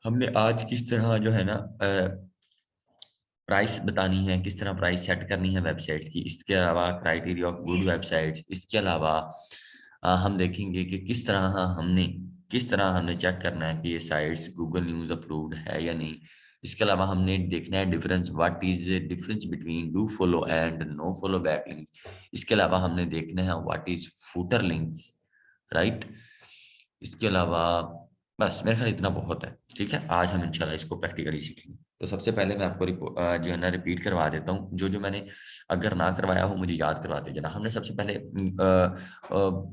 हमने आज किस तरह जो है ना प्राइस बतानी है, किस तरह प्राइस सेट करनी है वेबसाइट्स की, इसके अलावा क्राइटेरिया ऑफ गुड वेबसाइट्स, इसके अलावा हम देखेंगे कि किस तरह हमने चेक करना है कि ये साइट्स गूगल न्यूज़ अप्रूव्ड है या नहीं। इसके अलावा हमने देखना है difference, what is difference between do follow and no follow back links. इसके अलावा हमने देखना है what is footer links, right. इसके अलावा बस मेरे ख्याल इतना बहुत है। ठीक है, आज हम इंशाल्लाह इसको प्रैक्टिकली सीखेंगे। तो सबसे पहले मैं आपको जो है ना रिपीट करवा देता हूँ, जो मैंने अगर ना करवाया हो मुझे याद करवा दीजिए ना। हमने सबसे पहले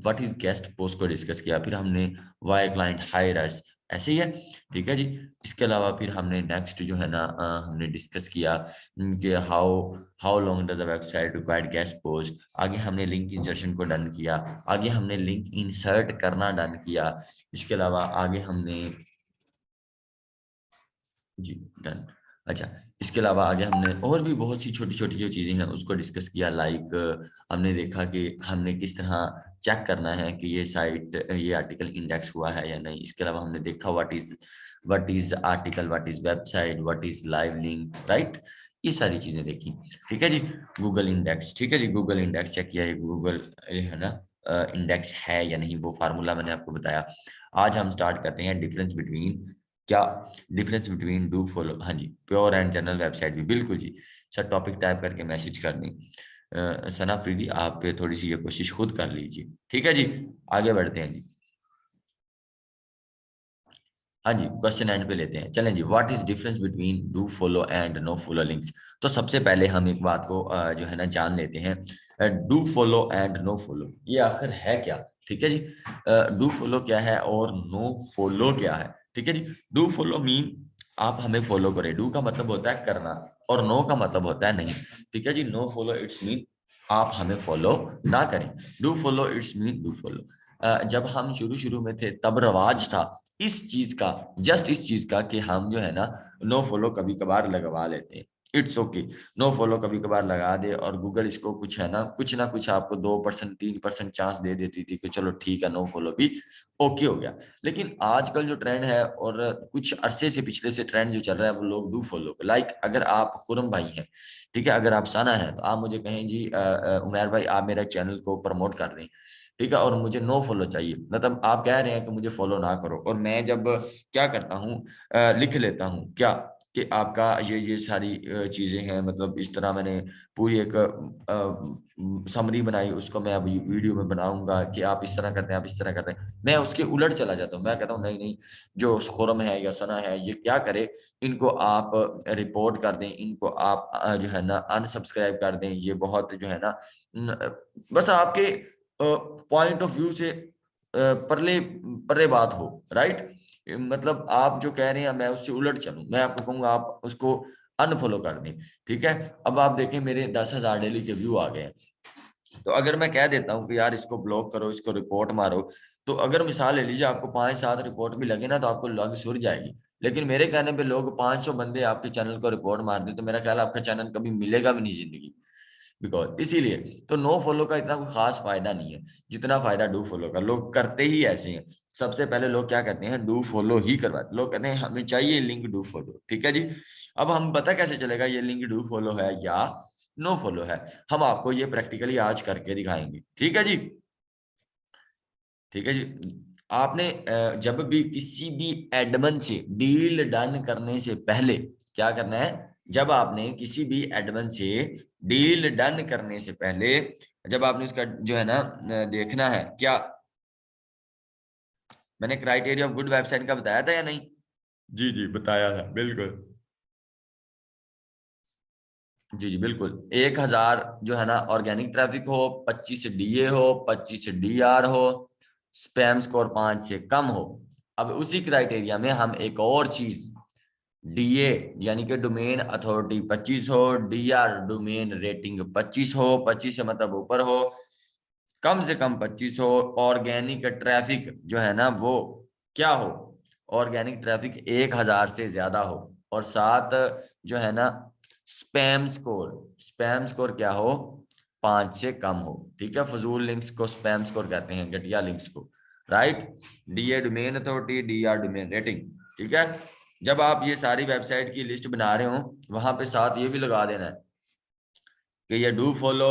व्हाट इज गेस्ट पोस्ट को डिस्कस किया, फिर हमने वाई क्लाइंट हायर अस, ऐसे ही है। ठीक है जी। इसके अलावा फिर हमने नेक्स्ट जो है ना हमने डिस्कस किया कि how how long does the website required guest post. आगे हमने लिंक इंसर्शन को डन किया। आगे हमने लिंक इंसर्ट करना डन किया। इसके अलावा आगे हमने जी डन। अच्छा, इसके अलावा आगे हमने और भी बहुत सी छोटी छोटी जो चीजें हैं उसको डिस्कस किया। लाइक हमने देखा कि हमने किस तरह चेक करना है कि ये आर्टिकल इंडेक्स हुआ है या नहीं। इसके अलावा हमने देखा what is article, what is website, what is live link, right. ये सारी चीजें देखी। ठीक है जी। गूगल इंडेक्स, ठीक है जी, गूगल इंडेक्स चेक किया है, गूगल है ना इंडेक्स है या नहीं, वो फार्मूला मैंने आपको बताया। आज हम स्टार्ट करते हैं डिफरेंस बिटवीन, क्या डिफरेंस बिटवीन डू फॉलो। हाँ जी, प्योर एंड जनरल वेबसाइट भी, बिल्कुल जी सर। टॉपिक टाइप करके मैसेज करनी। सना प्रीति आप थोड़ी सी ये कोशिश खुद कर लीजिए। ठीक है जी, आगे बढ़ते हैं जी। हाँ जी, क्वेश्चन एंड पे लेते हैं, चलें जी। What is difference between do follow and no follow links. तो सबसे पहले हम एक बात को जो है ना जान लेते हैं, do follow and no follow ये आखिर है क्या। ठीक है जी। डू फॉलो क्या है और नो फॉलो क्या है। ठीक है जी। डू फॉलो मीन आप हमें फॉलो करें, डू का मतलब होता है करना और नो का मतलब होता है नहीं। ठीक है जी। नो फॉलो इट्स मीन आप हमें फॉलो ना करें। Do follow it's mean do follow. जब हम शुरू शुरू में थे तब रवाज था इस चीज का, जस्ट इस चीज का कि हम जो है ना नो फॉलो कभी कभार लगवा लेते हैं। इट्स ओके, नो फॉलो कभी कभार लगा दे और गूगल इसको कुछ ना कुछ आपको 2% 3% चांस दे देती थी कि चलो ठीक है नो फॉलो भी ओके हो गया। लेकिन आजकल जो ट्रेंड है और कुछ अरसे से पिछले से ट्रेंड जो चल रहा है वो लोग डू फॉलो। लाइक अगर आप खुरम भाई हैं, ठीक है, अगर आप साना है तो आप मुझे कहें जी उमर भाई आप मेरा चैनल को प्रमोट कर दें, ठीक है, और मुझे नो फॉलो चाहिए, मतलब आप कह रहे हैं कि मुझे फॉलो ना करो। और मैं जब क्या करता हूँ लिख लेता हूँ क्या कि आपका ये सारी चीजें हैं, मतलब इस तरह मैंने पूरी एक समरी बनाई, उसको मैं अभी वीडियो में बनाऊंगा कि आप इस तरह करते हैं, आप इस तरह करते हैं। मैं उसके उलट चला जाता हूँ, मैं कहता हूँ नहीं नहीं, जो खुरम है या सना है ये क्या करे, इनको आप रिपोर्ट कर दें, इनको आप जो है ना अनसब्सक्राइब कर दें। ये बहुत जो है ना बस आपके पॉइंट ऑफ व्यू से परले परे बात हो, राइट। मतलब आप जो कह रहे हैं मैं उससे उलट चलूं, मैं आपको कहूंगा आप उसको अनफॉलो कर दें। ठीक है, अब आप देखें मेरे 10,000 डेली के व्यू आ गए हैं। तो अगर मैं कह देता हूँ कि यार इसको ब्लॉक करो, इसको रिपोर्ट मारो, तो अगर मिसाल ले लीजिए आपको 5-7 रिपोर्ट भी लगे ना तो आपको लग सुर जाएगी। लेकिन मेरे कहने पे लोग 500 बंदे आपके चैनल को रिपोर्ट मार दे तो मेरा ख्याल आपका चैनल कभी मिलेगा भी नहीं जिंदगी। बिकॉज इसीलिए तो नो फॉलो का इतना कोई खास फायदा नहीं है जितना फायदा डू फॉलो का। लोग करते ही ऐसे हैं, सबसे पहले लोग क्या करते हैं डू फॉलो ही करवाते, लोग कहते हैं हमें चाहिए लिंक डू फॉलो। ठीक है जी। अब हम पता कैसे चलेगा ये लिंक डू फॉलो है या नो फॉलो है, हम आपको ये प्रैक्टिकली आज करके दिखाएंगे। ठीक है जी। ठीक है जी। आपने जब भी किसी भी एडमन से डील डन करने से पहले क्या करना है, जब आपने किसी भी एडमन से डील डन करने से पहले जब आपने उसका जो है ना देखना है क्या, मैंने क्राइटेरिया ऑफ गुड वेबसाइट का बताया था या नहीं। जी जी बताया था बिल्कुल। जी जी बिल्कुल, 1,000 जो है ना ऑर्गेनिक ट्रैफिक हो, 25 से डीए हो, 25 से डीआर हो, स्पैम स्कोर 5 से कम हो। अब उसी क्राइटेरिया में हम एक और चीज डीए यानी कि डोमेन अथॉरिटी 25 हो, डीआर डोमेन रेटिंग 25 हो, 25 से मतलब ऊपर हो, कम से कम 25 हो, ऑर्गेनिक ट्रैफिक जो है ना वो क्या हो, ऑर्गेनिक ट्रैफिक 1,000 से ज्यादा हो, और साथ जो है ना स्पैम स्कोर क्या हो, 5 से कम हो। ठीक है, फजूल लिंक्स को स्पैम स्कोर कहते हैं, घटिया लिंक्स को, right. DA domain authority, DR domain rating. ठीक है, जब आप ये सारी वेबसाइट की लिस्ट बना रहे हो वहां पे साथ ये भी लगा देना है कि ये डू फॉलो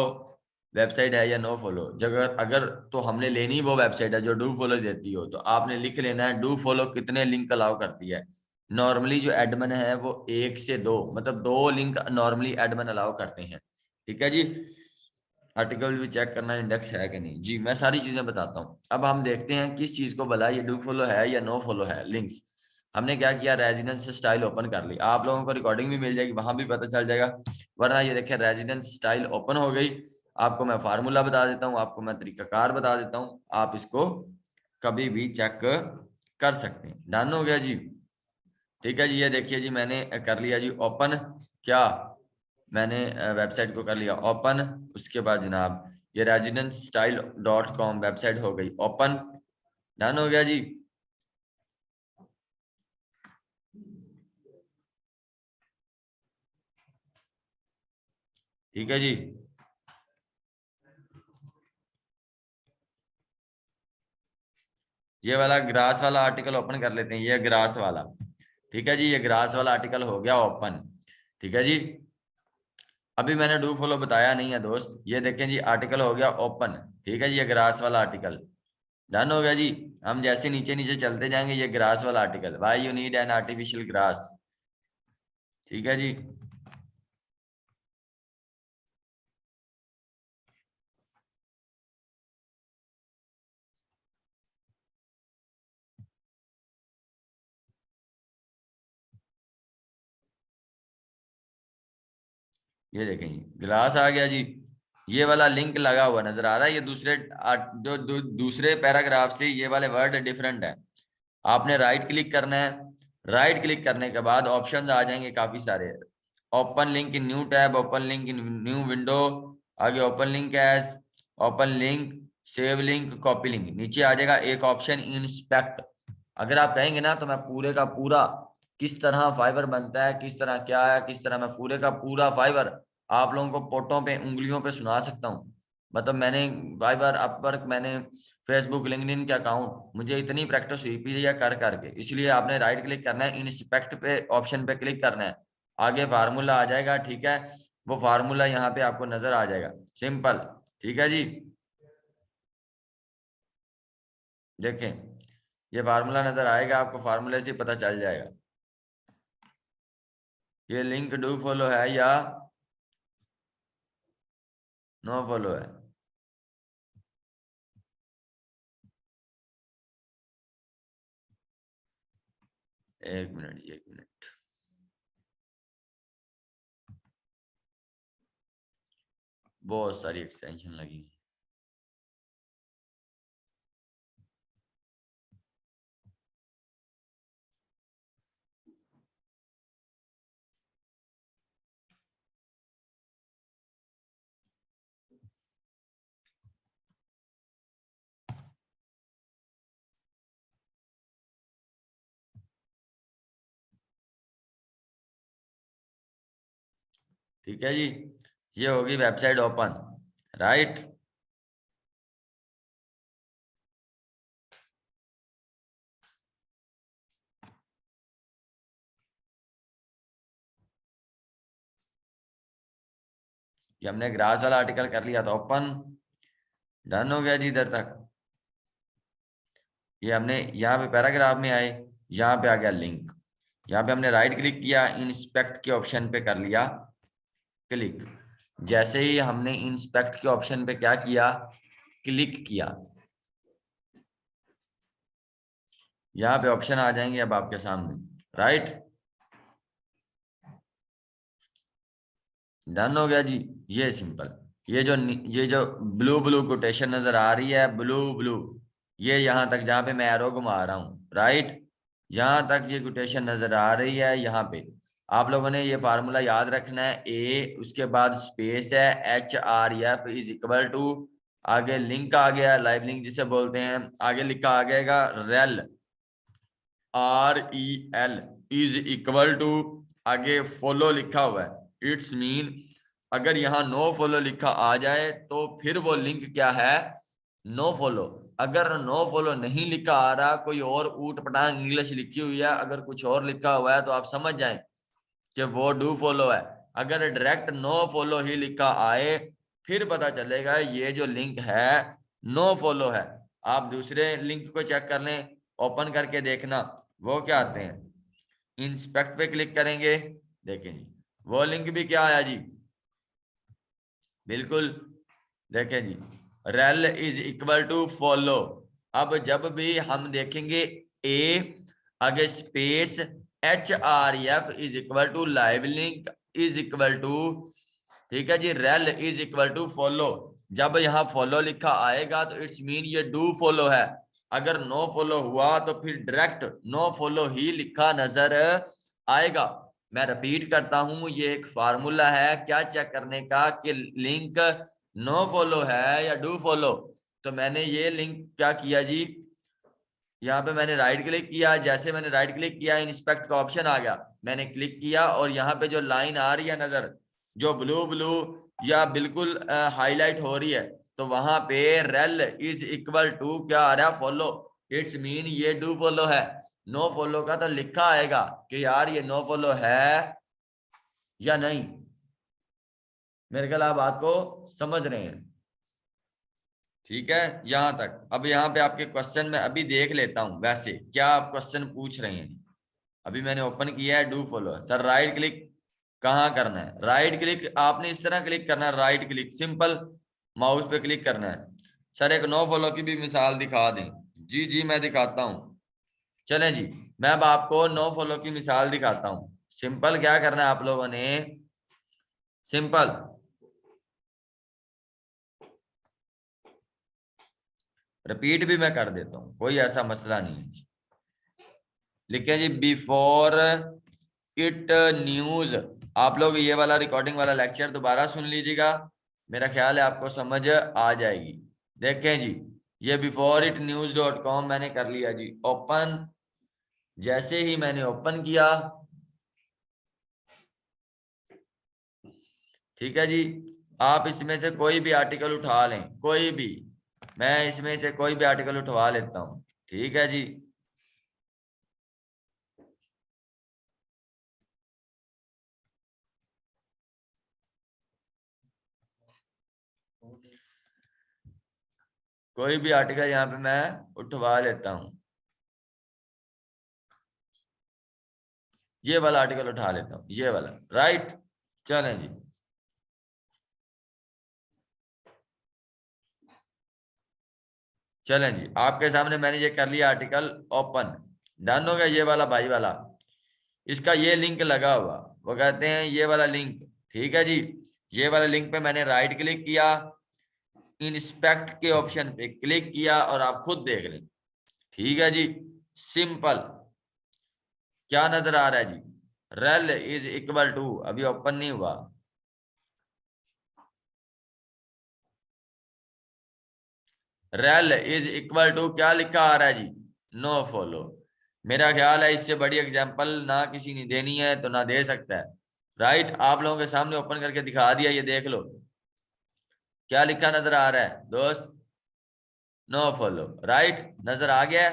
वेबसाइट है या नो फॉलो। अगर अगर तो हमने लेनी वो वेबसाइट है जो डू फॉलो देती हो, तो आपने लिख लेना है डू फॉलो कितने लिंक अलाउ करती है। नॉर्मली जो एडमिन है वो 1 से 2, मतलब 2 लिंक नॉर्मली एडमिन अलाउ करते हैं। ठीक है जी। आर्टिकल भी चेक करना इंडेक्स है कि नहीं जी, मैं सारी चीजें बताता हूँ। अब हम देखते हैं किस चीज को भला ये डू फॉलो है या नो फॉलो है। लिंक्स हमने क्या किया, रेजिडेंस स्टाइल ओपन कर ली। आप लोगों को रिकॉर्डिंग भी मिल जाएगी, वहां भी पता चल जाएगा। वरना ये देखिए रेजिडेंस स्टाइल ओपन हो गई। आपको मैं फार्मूला बता देता हूँ, आपको मैं तरीकाकार बता देता हूँ, आप इसको कभी भी चेक कर सकते हैं। डन हो गया जी। ठीक है जी, ये देखिए जी मैंने कर लिया जी ओपन। क्या मैंने वेबसाइट को कर लिया ओपन। उसके बाद जनाब ये residence-style.com वेबसाइट हो गई ओपन। डन हो गया जी। ठीक है जी। ये वाला ग्रास वाला आर्टिकल ओपन कर लेते हैं, ये ग्रास वाला। ठीक है जी, ये ग्रास वाला आर्टिकल हो गया ओपन। ठीक है जी। अभी मैंने डू फॉलो बताया नहीं है दोस्त, ये देखें जी आर्टिकल हो गया ओपन। ठीक है जी, ये ग्रास वाला आर्टिकल डन हो गया जी। हम जैसे नीचे नीचे चलते जाएंगे, ये ग्रास वाला article, why you need an artificial grass. ठीक है जी। ये देखें जी ग्लास आ गया जी। ये वाला लिंक लगा हुआ नजर आ रहा है, ये दूसरे पैराग्राफ से ये वाले वर्ड डिफरेंट है। आपने राइट क्लिक करना है। राइट क्लिक करने के बाद ऑप्शंस आ जाएंगे काफी सारे। Open link in new tab, open link in new window, आगे open link as, open link, save link, copy link. नीचे आ जाएगा एक ऑप्शन इंस्पेक्ट। अगर आप कहेंगे ना तो मैं पूरे का पूरा किस तरह फाइबर बनता है, किस तरह क्या है, किस तरह मैं पूरे का पूरा फाइबर आप लोगों को पोटों पे उंगलियों पे सुना सकता हूँ। मतलब मैंने फाइबर, अपवर्क, मैंने फेसबुक, लिंक्डइन के अकाउंट, मुझे इतनी प्रैक्टिस हुई पी कर करके। इसलिए आपने राइट क्लिक करना है, इंस्पेक्ट पे ऑप्शन पे क्लिक करना है, आगे फार्मूला आ जाएगा। ठीक है, वो फार्मूला यहाँ पे आपको नजर आ जाएगा, सिंपल। ठीक है जी। देखें ये फार्मूला नजर आएगा आपको, फार्मूले से पता चल जाएगा ये लिंक डू फॉलो है या नो फॉलो है। 1 मिनट जी, 1 मिनट। बहुत सारी एक्सटेंशन लगी। ठीक है जी, ये होगी वेबसाइट ओपन। राइट। ये हमने ग्रास वाला आर्टिकल कर लिया था ओपन। डन हो गया जी इधर तक। ये हमने यहाँ पे पैराग्राफ में आए, यहाँ पे आ गया लिंक। यहाँ पे हमने राइट क्लिक किया, इंस्पेक्ट के ऑप्शन पे कर लिया क्लिक। जैसे ही हमने इंस्पेक्ट के ऑप्शन पे क्या किया, क्लिक किया, यहाँ पे ऑप्शन आ जाएंगे अब आपके सामने। राइट। डन हो गया जी। ये सिंपल। ये जो ब्लू ब्लू कोटेशन नजर आ रही है, ब्लू ब्लू, ये यहाँ तक जहाँ पे मैं एरो घुमा रहा हूँ, राइट, यहाँ तक ये कोटेशन नजर आ रही है। यहाँ पे आप लोगों ने ये फार्मूला याद रखना है, ए उसके बाद स्पेस है, HRF इज इक्वल टू, आगे लिंक आ गया, लाइव लिंक जिसे बोलते हैं, आगे लिखा आ गएगा rel, REL is equal to, आगे फॉलो लिखा हुआ है, इट्स मीन अगर यहाँ नो फॉलो लिखा आ जाए तो फिर वो लिंक क्या है, नो फॉलो। अगर नो फॉलो नहीं लिखा आ रहा, कोई और ऊट पटांग इंग्लिश लिखी हुई है, अगर कुछ और लिखा हुआ है तो आप समझ जाएं कि वो डू फॉलो है। अगर डायरेक्ट नो फॉलो ही लिखा आए फिर पता चलेगा ये जो लिंक है नो फॉलो है। आप दूसरे लिंक को चेक कर लें, ओपन करके देखना वो क्या आते हैं। इंस्पेक्ट पे क्लिक करेंगे, देखें जी वो लिंक भी क्या आया जी, बिल्कुल देखें जी, rel is equal to follow. अब जब भी हम देखेंगे ए आगे space HRF is equal to live link is equal to, ठीक है जी, rel is equal to follow. जब यहाँ फॉलो लिखा आएगा तो इट्स मीन ये डू फॉलो है। अगर नो फॉलो हुआ तो फिर डायरेक्ट नो फॉलो ही लिखा नजर आएगा। मैं रिपीट करता हूं, ये एक फार्मूला है क्या चेक करने का कि लिंक नो फॉलो है या डू फॉलो। तो मैंने ये लिंक क्या किया जी, यहाँ पे मैंने राइट क्लिक किया, जैसे मैंने राइट क्लिक किया इंस्पेक्ट का ऑप्शन आ गया, मैंने क्लिक किया और यहाँ पे जो लाइन आ रही है नजर, जो ब्लू ब्लू या बिल्कुल हाईलाइट हो रही है, तो वहां पे रेल इज इक्वल टू क्या आ रहा है, फॉलो। इट्स मीन ये डू फॉलो है। नो फॉलो का तो लिखा आएगा कि यार ये नो फॉलो है या नहीं। मेरे ख्याल आप बात को समझ रहे हैं, ठीक है यहां तक। अब यहाँ पे आपके क्वेश्चन में अभी देख लेता हूं वैसे क्या आप क्वेश्चन पूछ रहे हैं। अभी मैंने ओपन किया है do follow, sir right click कहाँ करना है, राइट क्लिक आपने इस तरह क्लिक करना है, राइट क्लिक सिंपल माउस पे क्लिक करना है। सर एक नो फॉलो की भी मिसाल दिखा दें, जी जी मैं दिखाता हूं। चलें जी, मैं अब आपको नो फॉलो की मिसाल दिखाता हूं। सिंपल क्या करना है आप लोगों ने, सिंपल रिपीट भी मैं कर देता हूं, कोई ऐसा मसला नहीं है। लिखे जी बिफोर इट न्यूज। आप लोग ये वाला रिकॉर्डिंग वाला लेक्चर दोबारा सुन लीजिएगा, मेरा ख्याल है आपको समझ आ जाएगी। देखें जी, ये बिफोर इट न्यूज.com मैंने कर लिया जी ओपन। जैसे ही मैंने ओपन किया, ठीक है जी, आप इसमें से कोई भी आर्टिकल उठा लें, कोई भी, मैं इसमें से कोई भी आर्टिकल उठवा लेता हूं, ठीक है जी। कोई भी आर्टिकल यहाँ पे मैं उठवा लेता हूं, ये वाला आर्टिकल उठा लेता हूं, ये वाला, राइट। चलें जी, चलें जी, आपके सामने मैंने ये कर लिया आर्टिकल ओपन, डन हो गया ये वाला भाई वाला। इसका ये लिंक लगा हुआ, वो कहते हैं ये वाला लिंक, ठीक है जी। ये वाला लिंक पे मैंने राइट क्लिक किया, इंस्पेक्ट के ऑप्शन पे क्लिक किया और आप खुद देख लें, ठीक है जी। सिंपल क्या नजर आ रहा है जी, रेल इज इक्वल टू, अभी ओपन नहीं हुआ, रेल इज इक्वल टू क्या लिखा आ रहा है जी, नो फॉलो। मेरा ख्याल है इससे बड़ी एग्जांपल ना किसी ने देनी है तो ना दे सकता है, राइट। आप लोगों के सामने ओपन करके दिखा दिया, ये देख लो क्या लिखा नजर आ रहा है दोस्त, नो फॉलो, राइट नजर आ गया।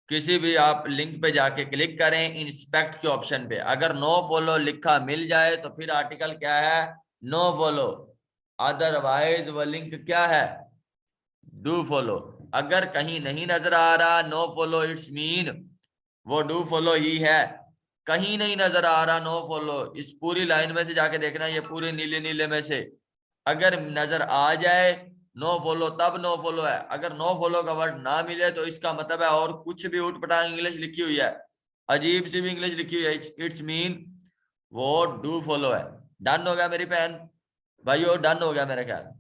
किसी भी आप लिंक पे जाके क्लिक करें इंस्पेक्ट के ऑप्शन पे, अगर नो फॉलो लिखा मिल जाए तो फिर आर्टिकल क्या है, नो फॉलो। अदरवाइज वो लिंक क्या है, डू फॉलो। अगर कहीं नहीं नजर आ रहा नो फॉलो, इट्स मीन वो डू फॉलो ही है। कहीं नहीं नजर आ रहा नो फॉलो, इस पूरी लाइन में से जाके देखना, ये पूरे नीले नीले में से अगर नजर आ जाए नो फॉलो तब नो फॉलो है। अगर नो फॉलो का वर्ड ना मिले तो इसका मतलब है और कुछ भी उठपटांग इंग्लिश लिखी हुई है, अजीब सी भी इंग्लिश लिखी हुई है, इट्स मीन वो डू फॉलो है। डन हो गया मेरी बहन भाइयों, डन हो गया मेरा ख्याल।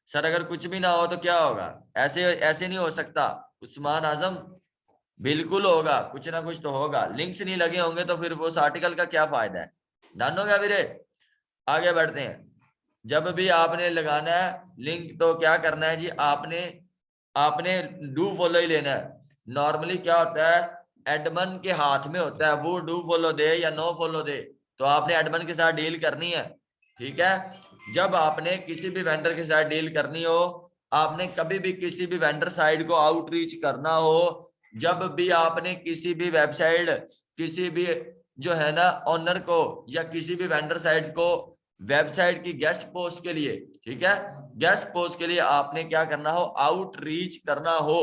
सर अगर कुछ भी ना हो तो क्या होगा, ऐसे ऐसे नहीं हो सकता उस्मान आजम, बिल्कुल होगा, कुछ ना कुछ तो होगा। लिंक्स नहीं लगे होंगे तो फिर उस आर्टिकल का क्या फायदा है। डन हो गया मेरे, आगे बढ़ते हैं। जब भी आपने लगाना है लिंक तो क्या करना है जी, आपने आपने डू फॉलो ही लेना है। नॉर्मली क्या होता है, एडमन के हाथ में होता है वो डू फॉलो दे या नो फॉलो दे, तो आपने एडमन के साथ डील करनी है, ठीक है। जब आपने किसी भी वेंडर के साथ डील करनी हो आपने कभी भी किसी भी वेंडर साइट को आउटरीच करना हो, जब भी आपने किसी भी वेबसाइट, किसी भी जो है ना ओनर को या किसी भी वेंडर साइट को वेबसाइट की गेस्ट पोस्ट के लिए, ठीक है, गेस्ट पोस्ट के लिए आपने क्या करना हो, आउटरीच करना हो,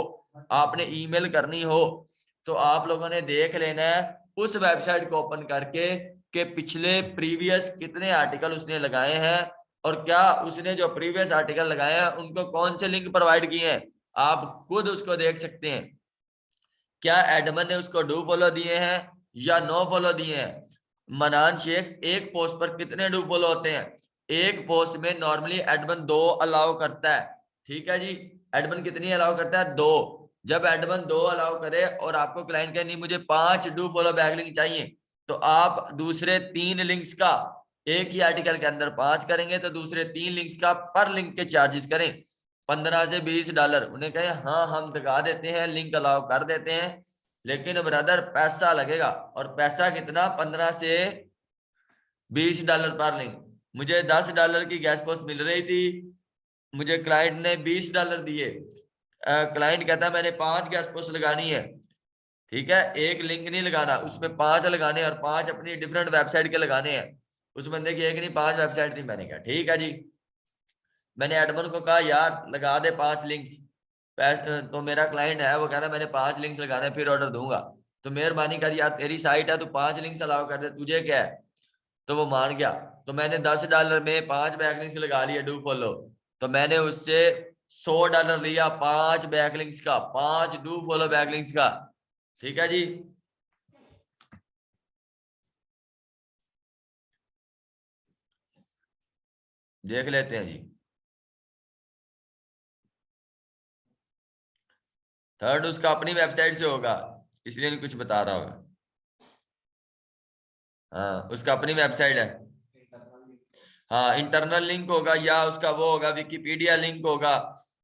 आपने ईमेल करनी हो, तो आप लोगों ने देख लेना है उस वेबसाइट को ओपन करके कि पिछले प्रीवियस कितने आर्टिकल उसने लगाए हैं, और क्या उसने जो प्रीवियस आर्टिकल लगाए हैं उनको कौन से लिंक प्रोवाइड किए हैं, आप खुद उसको देख सकते हैं। क्या एडमन ने उसको डू फॉलो दिए हैं या नो फॉलो दिए हैं। मनान शेख एक पोस्ट पर कितने डू फॉलो होते हैं, एक पोस्ट में नॉर्मली एडमन 2 अलाउ करता है, ठीक है जी, एडमन कितनी अलाउ करता है, 2। जब एडमन 2 अलाउ करे और आपको क्लाइंट कहे नहीं मुझे 5 डू फॉलो बैकलिंक चाहिए, तो आप दूसरे 3 लिंक्स का, एक ही आर्टिकल के अंदर 5 करेंगे तो दूसरे 3 लिंक्स का पर लिंक के चार्जेस करें $15 से $20। उन्हें कहे हाँ हम दिखा देते हैं, लिंक अलाउ कर देते हैं, लेकिन ब्रदर पैसा लगेगा, और पैसा कितना, $15 से $20 पर लिंक। मुझे $10 की गैस पोस्ट मिल रही थी, मुझे क्लाइंट ने $20 दिए, क्लाइंट कहता है मैंने 5 गैस पोस्ट लगानी है, ठीक है, एक लिंक नहीं लगाना, उसमें 5 लगाने और 5 अपनी डिफरेंट वेबसाइट के लगाने हैं। उस बंदे की एक नहीं 5 वेबसाइट थी। मैंने कहा ठीक है जी, मैंने एडमन को कहा यार लगा दे 5 लिंक्स, तो मेरा क्लाइंट है वो कह रहा है मैंने 5 लिंक्स लगाने फिर ऑर्डर दूंगा, तो मेहरबानी कर यार तेरी साइट है, तू 5 लिंक्स अलाउ कर दे, तुझे क्या है। तो वो मान गया, तो मैंने $10 में 5 बैकलिंक्स लगा लिए डू फॉलो, तो मैंने उससे $100 लिया 5 बैकलिंक्स का, 5 डू फॉलो बैकलिंक्स का, ठीक है जी। देख लेते हैं जी। थर्ड उसका अपनी वेबसाइट से होगा, इसलिए नहीं कुछ बता रहा होगा। हाँ उसका अपनी वेबसाइट है, हाँ इंटरनल लिंक होगा, या उसका वो होगा विकिपीडिया लिंक होगा,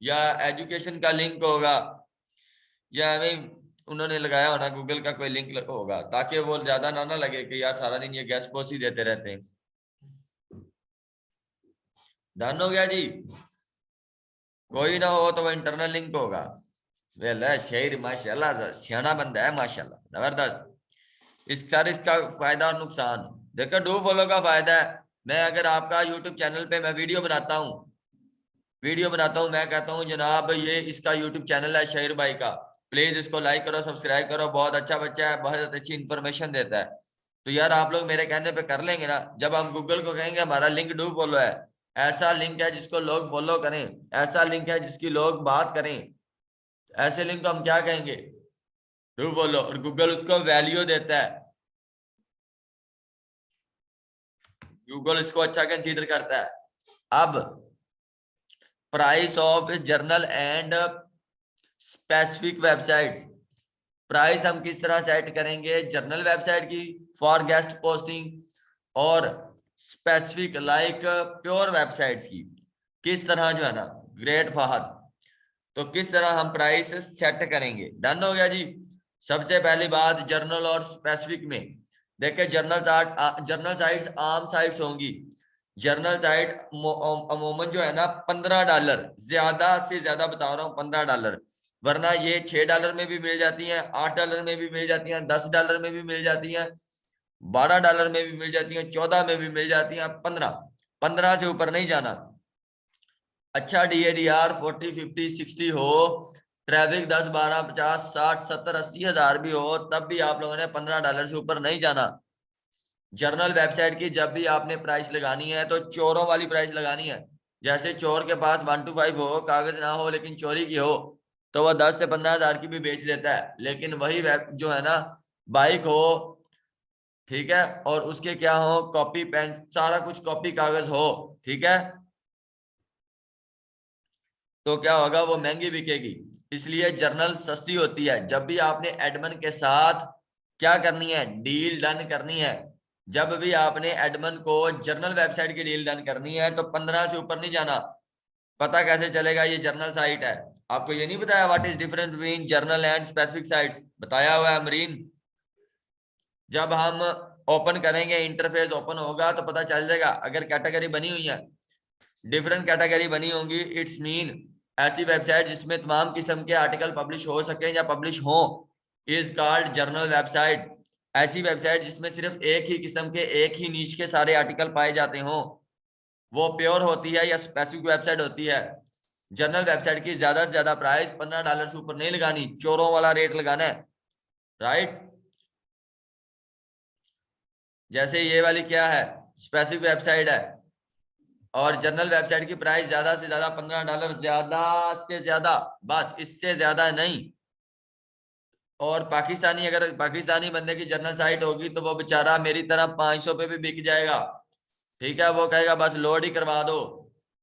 या एजुकेशन का लिंक होगा, या हमें उन्होंने लगाया होना गूगल का कोई लिंक होगा, ताकि वो ज्यादा ना लगे कि यार सारा दिन ये गेस्ट पोस्ट ही देते रहते हैं। डन हो गया जी, कोई ना हो तो वो इंटरनल लिंक होगा। वेल शेर माशाल्लाह सियाना बंदा है माशाल्लाह, जबरदस्त। इसका फायदा और नुकसान देखो, डू फॉलो का फायदा है, मैं अगर आपका यूट्यूब चैनल पे मैं वीडियो बनाता हूँ, मैं कहता हूँ जनाब ये इसका यूट्यूब चैनल है शहीर भाई का, प्लीज इसको लाइक करो सब्सक्राइब करो, बहुत अच्छा बच्चा है, बहुत अच्छी इन्फॉर्मेशन देता है, तो यार आप लोग मेरे कहने पे कर लेंगे ना। जब हम गूगल को कहेंगे हमारा लिंक डू फॉलो है, ऐसा लिंक है जिसको लोग फॉलो करें, ऐसा लिंक है जिसकी लोग बात करें, ऐसे लिंक को हम क्या कहेंगे, डू फॉलो, और गूगल उसको वैल्यू देता है, गूगल इसको अच्छा कंसीडर करता है। अब price of journal and specific websites, price हम किस तरह सेट करेंगे जर्नल वेबसाइट की फॉर गेस्ट पोस्टिंग, और स्पेसिफिक लाइक प्योर वेबसाइट्स की किस तरह जो है ना, ग्रेट फहद, तो किस तरह हम प्राइस सेट करेंगे। डन हो गया जी। सबसे पहली बात जर्नल और स्पेसिफिक में देखिए, जर्नल साइट्स आम साइट्स होंगी, जर्नल साइट अमूमन जो है ना $15, ज्यादा से ज्यादा बता रहा हूँ $15, वरना ये $6 में भी मिल जाती हैं, $8 में भी मिल जाती हैं, $10 में भी मिल जाती हैं, $12 में भी मिल जाती हैं, 14 में भी मिल जाती हैं, 15 से ऊपर नहीं जाना। अच्छा DADR 40 50 60 हो, ट्रैफिक 10 12 50 60 70 80 हजार भी हो, तब भी आप लोगों ने $15 से ऊपर नहीं जाना। जर्नल वेबसाइट की जब भी आपने प्राइस लगानी है तो चोरों वाली प्राइस लगानी है, जैसे चोर के पास 1 to 5 हो, कागज ना हो लेकिन चोरी की हो, तो वह 10 से 15 हजार की भी बेच लेता है, लेकिन वही वेब जो है ना बाइक हो, ठीक है, और उसके क्या हो, कॉपी पेन सारा कुछ कॉपी कागज हो, ठीक है, तो क्या होगा, वो महंगी बिकेगी। इसलिए जर्नल सस्ती होती है। जब भी आपने एडमन के साथ क्या करनी है, डील डन करनी है, जब भी आपने एडमन को जर्नल वेबसाइट की डील डन करनी है तो 15 से ऊपर नहीं जाना। पता कैसे चलेगा ये जर्नल साइट है, आपको ये नहीं बताया what is difference between journal and specific sites, बताया हुआ है अमरीन। जब हम ओपन करेंगे, इंटरफेस ओपन होगा तो पता चल जाएगा, अगर कैटेगरी बनी हुई है, डिफरेंट कैटेगरी बनी होंगी, इट्स मीन ऐसी वेबसाइट जिसमें तमाम किस्म के आर्टिकल पब्लिश हो सके या पब्लिश हो इज कॉल्ड जर्नल वेबसाइट। ऐसी वेबसाइट जिसमें सिर्फ एक ही किस्म के एक ही नीश के सारे आर्टिकल पाए जाते हों वो प्योर होती है या स्पेसिफिक वेबसाइट होती है। जर्नल वेबसाइट की ज्यादा से ज्यादा प्राइस $15 से ऊपर नहीं लगानी, चोरों वाला रेट लगाना है, राइट। जैसे ये वाली क्या है, स्पेसिफिक वेबसाइट है, और जनरल वेबसाइट की प्राइस ज्यादा से ज्यादा $15, ज्यादा से ज्यादा, बस इससे ज्यादा नहीं। और पाकिस्तानी, अगर पाकिस्तानी बंदे की जनरल साइट होगी तो वो बेचारा मेरी तरह 500 पे भी बिक जाएगा, ठीक है। वो कहेगा बस लोड ही करवा दो,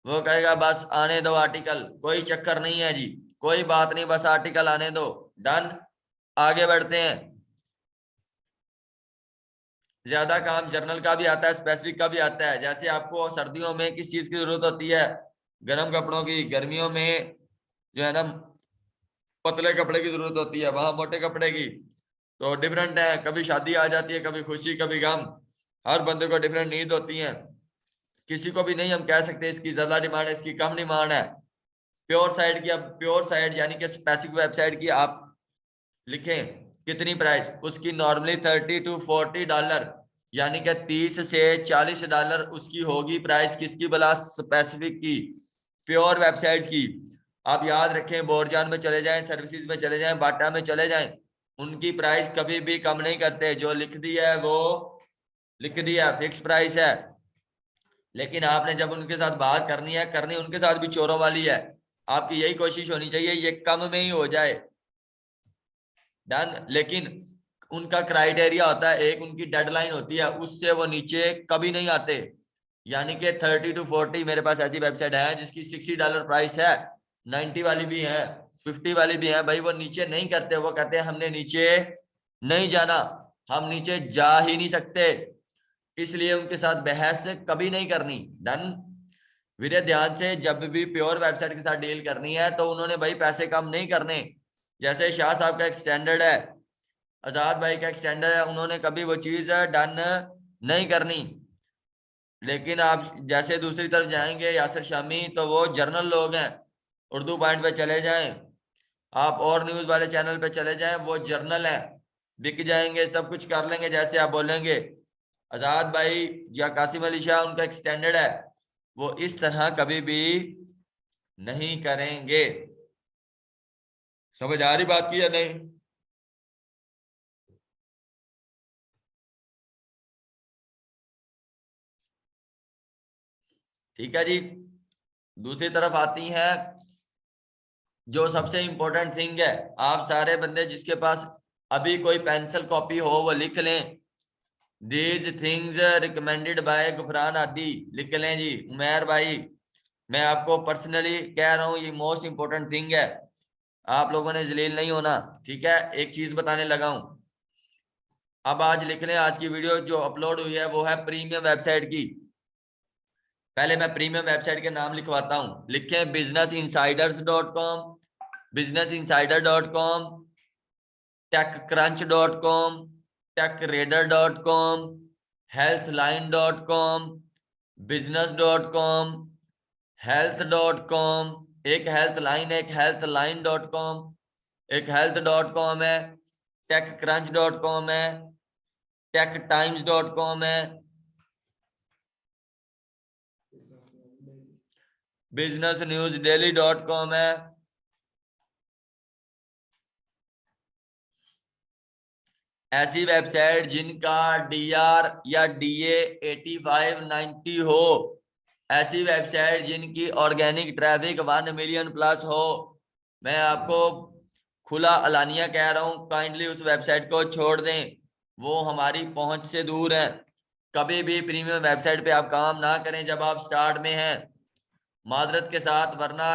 वो कहेगा बस आने दो आर्टिकल, कोई चक्कर नहीं है जी, कोई बात नहीं, बस आर्टिकल आने दो, डन। आगे बढ़ते हैं। ज्यादा काम जर्नल का भी आता है, स्पेसिफिक का भी आता है। जैसे आपको सर्दियों में किस चीज की जरूरत होती है, गर्म कपड़ों की, गर्मियों में जो है ना पतले कपड़े की जरूरत होती है, वहां मोटे कपड़े की। तो डिफरेंट है, कभी शादी आ जाती है, कभी खुशी, कभी गम, हर बंदे को डिफरेंट नीड होती है। किसी को भी नहीं हम कह सकते इसकी ज्यादा डिमांड है, इसकी कम डिमांड है। प्योर साइट की, अब प्योर साइट यानी कि स्पेसिफिक वेबसाइट की आप लिखें कितनी प्राइस, उसकी नॉर्मली $30 to $40, यानी कि $30 से $40 उसकी होगी प्राइस। किसकी भला? स्पेसिफिक की, प्योर वेबसाइट की। आप याद रखें, बोरजान में चले जाएं, सर्विसेज में चले जाएं, बाटा में चले जाएं, उनकी प्राइस कभी भी कम नहीं करते। जो लिख दिया है वो लिख दिया, फिक्स प्राइस है। लेकिन आपने जब उनके साथ बात करनी है, करनी उनके साथ भी चोरों वाली है। आपकी यही कोशिश होनी चाहिए ये कम में ही हो जाए, डन। लेकिन उनका क्राइटेरिया होता है, एक उनकी डेडलाइन होती है, उससे वो नीचे कभी नहीं आते। यानी कि 30 to 40, मेरे पास ऐसी वेबसाइट है जिसकी $60 प्राइस है, 90 वाली भी है, 50 वाली भी है, भाई वो नीचे नहीं करते। वो कहते हैं हमने नीचे नहीं जाना, हम नीचे जा ही नहीं सकते, इसलिए उनके साथ बहस कभी नहीं करनी, डन। वीरे ध्यान से, जब भी प्योर वेबसाइट के साथ डील करनी है तो उन्होंने भाई पैसे कम नहीं करने। जैसे शाह साहब का एक स्टैंडर्ड है, आजाद भाई का एक स्टैंडर्ड है, उन्होंने कभी वो चीज डन नहीं करनी। लेकिन आप जैसे दूसरी तरफ जाएंगे यासिर शामी, तो वो जर्नल लोग हैं, उर्दू पॉइंट पे चले जाएं, आप और न्यूज वाले चैनल पे चले जाएं, वो जर्नल है, बिक जाएंगे, सब कुछ कर लेंगे जैसे आप बोलेंगे। आजाद भाई या कासिम अली शाह, उनका एक स्टैंडर्ड है, वो इस तरह कभी भी नहीं करेंगे। समझ आ रही बात की या नहीं? ठीक है जी। दूसरी तरफ आती है जो सबसे इंपॉर्टेंट थिंग है। आप सारे बंदे जिसके पास अभी कोई पेंसिल कॉपी हो वो लिख लें। These things recommended by Gufran आदि, लिख लें जी। उमैर भाई, मैं आपको पर्सनली कह रहा हूँ, ये मोस्ट इंपॉर्टेंट थिंग है, आप लोगों ने जलील नहीं होना, ठीक है। एक चीज बताने लगा हूं, अब आज लिख लें, आज की वीडियो जो अपलोड हुई है वो है प्रीमियम वेबसाइट की। पहले मैं प्रीमियम वेबसाइट के नाम लिखवाता हूं, लिखें businessinsiders.com, businessinsider.com, techcrunch.com, techradar.com, healthline.com, business.com, health.com, एक हेल्थलाइन, एक healthline.com, एक health.com है, techcrunch.com है, techtimes.com है, businessnewsdaily.com है। ऐसी वेबसाइट जिनका DR या DA 85-90 हो, ऐसी वेबसाइट जिनकी ऑर्गेनिक ट्रैफिक 1 मिलियन प्लस हो। मैं आपको खुला अलानिया कह रहा हूं, काइंडली उस वेबसाइट को छोड़ दें, वो हमारी पहुंच से दूर है। कभी भी प्रीमियम वेबसाइट पे आप काम ना करें जब आप स्टार्ट में हैं, माजरत के साथ। वरना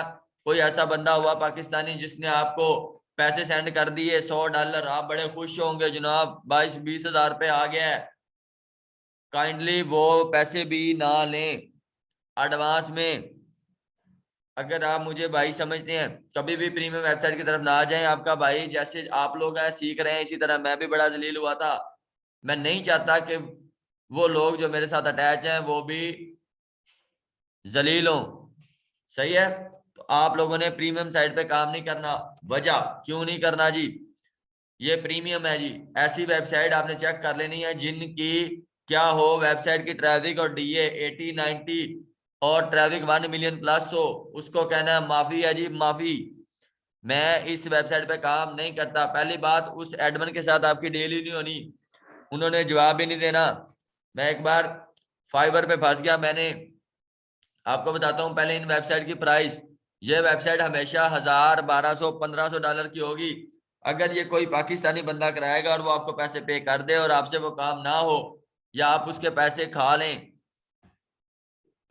कोई ऐसा बंदा हुआ पाकिस्तानी जिसने आपको पैसे सेंड कर दिए $100, आप बड़े खुश होंगे, जनाब 22-20 हजार पे आ गया है, काइंडली वो पैसे भी ना लें एडवांस में। अगर आप मुझे भाई समझते हैं, कभी भी प्रीमियम वेबसाइट की तरफ ना जाएं। आपका भाई, जैसे आप लोग हैं सीख रहे हैं, इसी तरह मैं भी बड़ा जलील हुआ था। मैं नहीं चाहता कि वो लोग जो मेरे साथ अटैच हैं वो भी जलील हों, सही है। तो आप लोगों ने प्रीमियम साइट पे काम नहीं करना। वजह क्यों नहीं करना जी? ये प्रीमियम है जी। ऐसी वेबसाइट आपने चेक कर लेनी है जिनकी क्या हो, वेबसाइट की ट्रैफिक और डीए 80-90 और ट्रैफिक 1 मिलियन प्लस हो, उसको कहना है माफी है जी, माफी। मैं इस वेबसाइट पे काम नहीं करता। पहली बात, उस एडमिन के साथ आपकी डील ही नहीं होनी, उन्होंने जवाब भी नहीं देना। मैं एक बार फाइवर पे फंस गया। मैंने आपको बताता हूँ पहले इन वेबसाइट की प्राइस। ये वेबसाइट हमेशा 1000, 1200, 1500 डॉलर की होगी। अगर ये कोई पाकिस्तानी बंदा कराएगा और वो आपको पैसे पे कर दे और आपसे वो काम ना हो या आप उसके पैसे खा लें,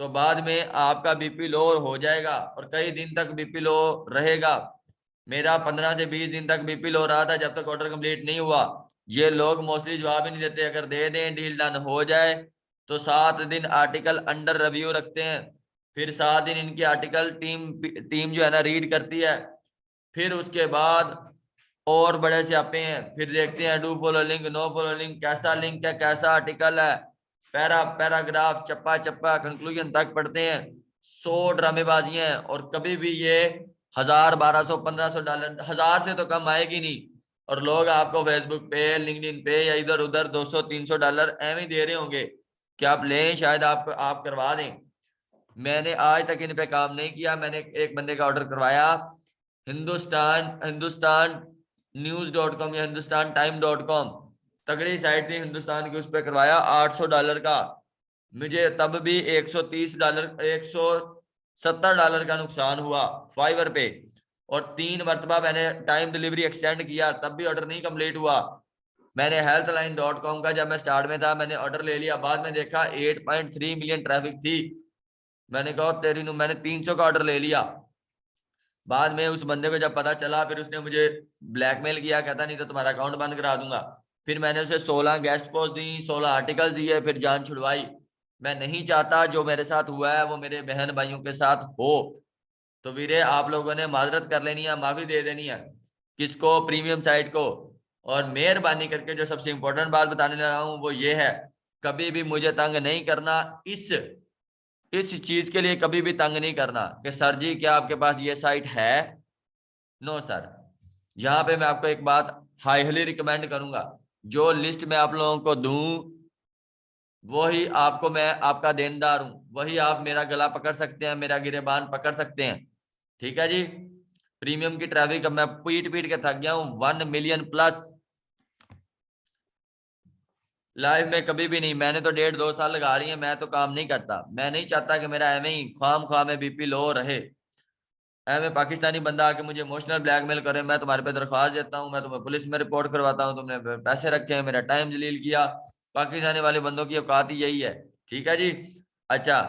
तो बाद में आपका बीपी लो हो जाएगा और कई दिन तक बीपी लो रहेगा। मेरा 15 से 20 दिन तक बीपी लो रहा था जब तक ऑर्डर कंप्लीट नहीं हुआ। ये लोग मोस्टली जवाब ही नहीं देते। अगर दे दें, डील डन हो जाए, तो 7 दिन आर्टिकल अंडर रिव्यू रखते हैं। फिर 7 दिन इनकी आर्टिकल टीम टीम जो है ना रीड करती है। फिर उसके बाद और बड़े से आपे हैं, फिर देखते हैं do follow link, no follow link, कैसा लिंक है, कैसा आर्टिकल है, पैराग्राफ, चप्पा चप्पा कंक्लूजन तक पढ़ते हैं। 100 ड्रामेबाजियां हैं और कभी भी ये 1000, 1200, 1500 डॉलर, 1000 से तो कम आएगी नहीं। और लोग आपको फेसबुक पे, लिंक्डइन पे या इधर उधर 200, 300 डॉलर एवं दे रहे होंगे कि आप लें, शायद आप करवा दें। मैंने आज तक इन पे काम नहीं किया। मैंने एक बंदे का ऑर्डर करवाया, हिंदुस्तान न्यूज.com या हिंदुस्तान टाइम.com, तगड़ी साइट थी हिंदुस्तान की, उस पर करवाया $800 का। मुझे तब भी $130, $170 का नुकसान हुआ फाइवर पे। और 3 मरतबा मैंने टाइम डिलीवरी एक्सटेंड किया, तब भी ऑर्डर नहीं कंप्लीट हुआ। मैंने healthline.com का, जब मैं स्टार्ट में था, मैंने ऑर्डर ले लिया। बाद में देखा 8.3 मिलियन ट्रैफिक थी। मैंने कहा तेरी नू, मैंने 300 का ऑर्डर ले लिया। बाद में उस बंदे को जब पता चला, फिर उसने मुझे ब्लैकमेल किया, कहता नहीं तो तुम्हारा अकाउंट बंद करा दूंगा। फिर मैंने उसे 16 गेस्ट पोस्ट दी, 16 आर्टिकल दिए, फिर जान छुड़वाई। मैं नहीं चाहता जो मेरे साथ हुआ है वो मेरे बहन भाइयों के साथ हो। तो वीरे, आप लोगों ने माजरत कर लेनी है, माफी दे देनी है। किसको? प्रीमियम साइट को। और मेहरबानी करके जो सबसे इंपॉर्टेंट बात बताने लगा हूं वो ये है, कभी भी मुझे तंग नहीं करना। इस चीज के लिए कभी भी तंग नहीं करना कि सर जी क्या आपके पास ये साइट है। No sir. यहाँ पे मैं आपको एक बात हाईली रिकमेंड करूंगा, जो लिस्ट मैं आप लोगों को दूं वही आपको, मैं आपका देनदार हूं, वही आप मेरा गला पकड़ सकते हैं, मेरा गिरेबान पकड़ सकते हैं। ठीक है जी। प्रीमियम की ट्रैफिक अब मैं पीट पीट के थक गया हूं, 1 मिलियन प्लस लाइफ में कभी भी नहीं। मैंने तो 1.5-2 साल लगा लिए, मैं तो काम नहीं करता। मैं नहीं चाहता कि मेरा एवं ही खाम खा में बीपी लो रहे। मैं पाकिस्तानी बंदा आके मुझे इमोशनल ब्लैकमेल करे, मैं तुम्हारे पे दरख्वास्त देता हूँ, मैं तुम्हें पुलिस में रिपोर्ट करवाता हूँ, तुमने पैसे रखे हैं, मेरा टाइम जलील किया। पाकिस्तानी वाले बंदों की औकात ही यही है। ठीक है जी। अच्छा,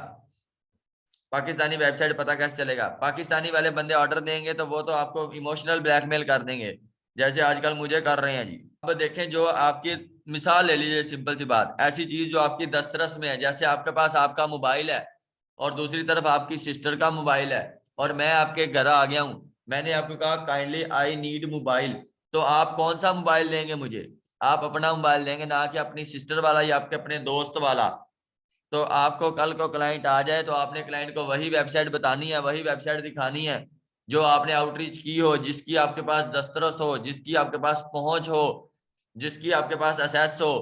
पाकिस्तानी वेबसाइट पता कैसे चलेगा? पाकिस्तानी वाले बंदे ऑर्डर देंगे तो वो तो आपको इमोशनल ब्लैकमेल कर देंगे, जैसे आजकल मुझे कर रहे हैं जी। अब देखें, जो आपकी मिसाल ले लीजिए, सिंपल सी बात, ऐसी चीज जो आपकी दस्तरस में है, जैसे आपके पास आपका मोबाइल है और दूसरी तरफ आपकी सिस्टर का मोबाइल है, और मैं आपके घर आ गया हूं, मैंने आपको कहा काइंडली आई नीड मोबाइल, तो आप कौन सा मोबाइल लेंगे मुझे? आप अपना मोबाइल लेंगे, ना कि अपनी सिस्टर वाला या आपके अपने दोस्त वाला। तो आपको कल को क्लाइंट आ जाए तो आपने क्लाइंट को वही वेबसाइट बतानी है, वही वेबसाइट दिखानी है जो आपने आउटरीच की हो, जिसकी आपके पास दस्तरस हो, जिसकी आपके पास पहुंच हो, जिसकी आपके पास असेस हो।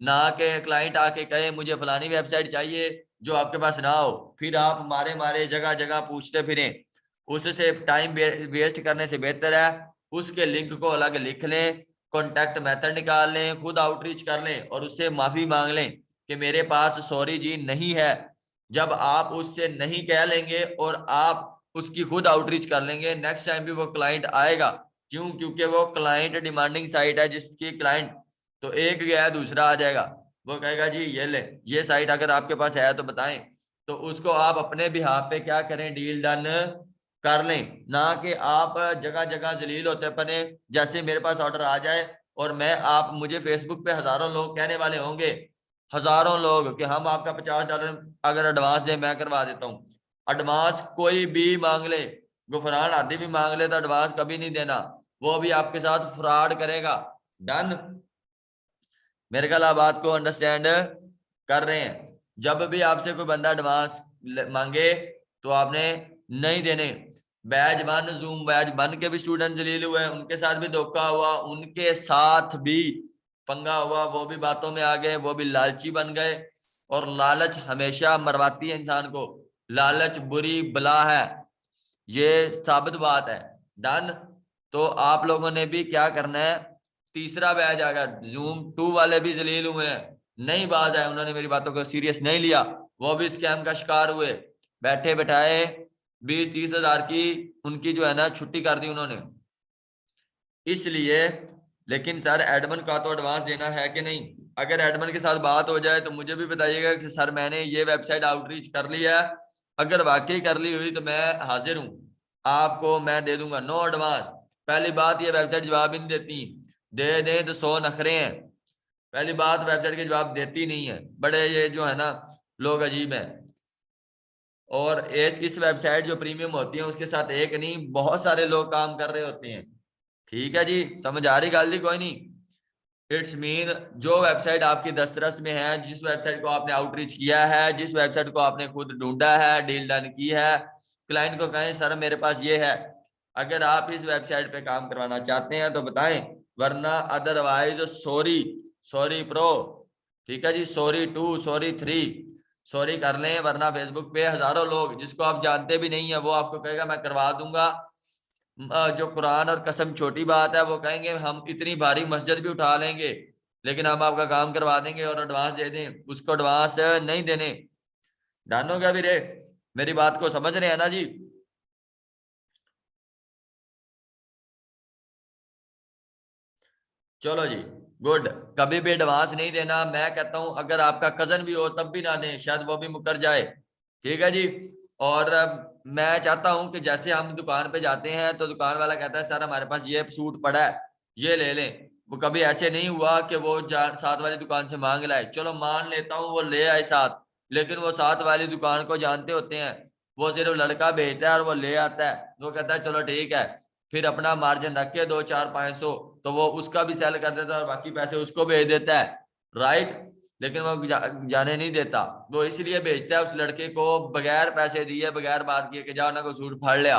ना कि क्लाइंट आके कहे मुझे फलानी वेबसाइट चाहिए जो आपके पास ना हो, फिर आप मारे मारे जगह जगह पूछते फिरें। उससे टाइम वेस्ट करने से बेहतर है उसके लिंक को अलग लिख लें, कॉन्टैक्ट मेथड निकाल लें, खुद आउटरीच कर लें और उससे माफी मांग लें कि मेरे पास सॉरी जी नहीं है। जब आप उससे नहीं कह लेंगे और आप उसकी खुद आउटरीच कर लेंगे, नेक्स्ट टाइम भी वो क्लाइंट आएगा। क्यों? क्योंकि वो क्लाइंट डिमांडिंग साइट है, जिसकी क्लाइंट तो एक गया दूसरा आ जाएगा। वो कहेगा जी ये ले, ये साइट अगर आपके पास है तो बताएं। तो उसको आप अपने बिहाफ पे क्या करें, डील डन कर लें, ना कि आप जगह जगह जलील होते बने। जैसे मेरे पास ऑर्डर आ जाए और मैं, आप मुझे फेसबुक पे हजारों लोग कहने वाले होंगे, हजारों लोग, कि हम आपका $50 अगर एडवांस दे, मैं करवा देता हूँ। एडवांस कोई भी मांग ले, गुफरान आदि भी मांग ले, तो एडवांस कभी नहीं देना, वो भी आपके साथ फ्रॉड करेगा। डन? मेरे ख्याल आप बात को अंडरस्टैंड कर रहे हैं। जब भी आपसे कोई बंदा एडवांस मांगे तो आपने नहीं देने। बैच 1 जूम बैच 1 के भी स्टूडेंट जलील हुए, उनके साथ भी धोखा हुआ, उनके साथ भी पंगा हुआ, वो भी बातों में आ गए, वो भी लालची बन गए। और लालच हमेशा मरवाती है इंसान को, लालच बुरी बला है, ये साबित बात है। डन। तो आप लोगों ने भी क्या करना है, तीसरा बैच आ गया, Zoom 2 वाले भी जलील हुए हैं, नहीं बात है, उन्होंने मेरी बातों को सीरियस नहीं लिया, वो भी स्कैम का शिकार हुए, बैठे बैठाए 20-30 हजार की उनकी जो है ना छुट्टी कर दी उन्होंने। इसलिए लेकिन सर एडमिन का तो एडवांस देना है कि नहीं? अगर एडमिन के साथ बात हो जाए तो मुझे भी बताइएगा कि सर मैंने ये वेबसाइट आउटरीच कर लिया है, अगर वाकई कर ली हुई तो मैं हाजिर हूं, आपको मैं दे दूंगा नो एडवांस। पहली बात ये वेबसाइट जवाब ही नहीं देती, दे दें तो 100 नखरे हैं। पहली बात वेबसाइट के जवाब देती नहीं है, बड़े ये जो है ना लोग अजीब हैं। और इस वेबसाइट जो प्रीमियम होती है उसके साथ एक नहीं बहुत सारे लोग काम कर रहे होते हैं। ठीक है जी, समझ आ रही गल जी? कोई नहीं, इट्स मीन जो वेबसाइट आपकी दस्तरस में है, जिस वेबसाइट को आपने आउटरीच किया है, जिस वेबसाइट को आपने खुद ढूंढा है, डील डन की है, क्लाइंट को कहें सर मेरे पास ये है, अगर आप इस वेबसाइट पे काम करवाना चाहते हैं तो बताएं, वरना अदरवाइज सॉरी, सॉरी प्रो, ठीक है जी, सॉरी 2, सॉरी 3, सॉरी कर लें, वरना फेसबुक पे हजारों लोग जिसको आप जानते भी नहीं है वो आपको कहेगा मैं करवा दूंगा, जो कुरान और कसम छोटी बात है, वो कहेंगे हम इतनी भारी मस्जिद भी उठा लेंगे लेकिन हम आपका काम करवा देंगे और एडवांस दे दें, उसको एडवांस नहीं देने। डानो क्या भी रे, मेरी बात को समझ रहे हैं ना जी? चलो जी, गुड। कभी भी एडवांस नहीं देना, मैं कहता हूं अगर आपका कजन भी हो तब भी ना दें, शायद वो भी मुकर जाए। ठीक है जी। और मैं चाहता हूं कि जैसे हम दुकान पे जाते हैं तो दुकान वाला कहता है सर हमारे पास ये सूट पड़ा है, ये ले लें, वो कभी ऐसे नहीं हुआ कि वो साथ वाली दुकान से मांग लाए, चलो मान लेता हूँ वो ले आए साथ, लेकिन वो साथ वाली दुकान को जानते होते हैं, वो सिर्फ लड़का भेजता है और वो ले आता है, वो कहता है चलो ठीक है, फिर अपना मार्जिन रख के 2, 4, 500 तो वो उसका भी सेल कर देता है और बाकी पैसे उसको भेज देता है, राइट। लेकिन वो जाने नहीं देता, वो इसलिए भेजता है उस लड़के को बगैर पैसे दिए, बगैर बात किए कि जाओ ना कोई सूट फाड़ लिया,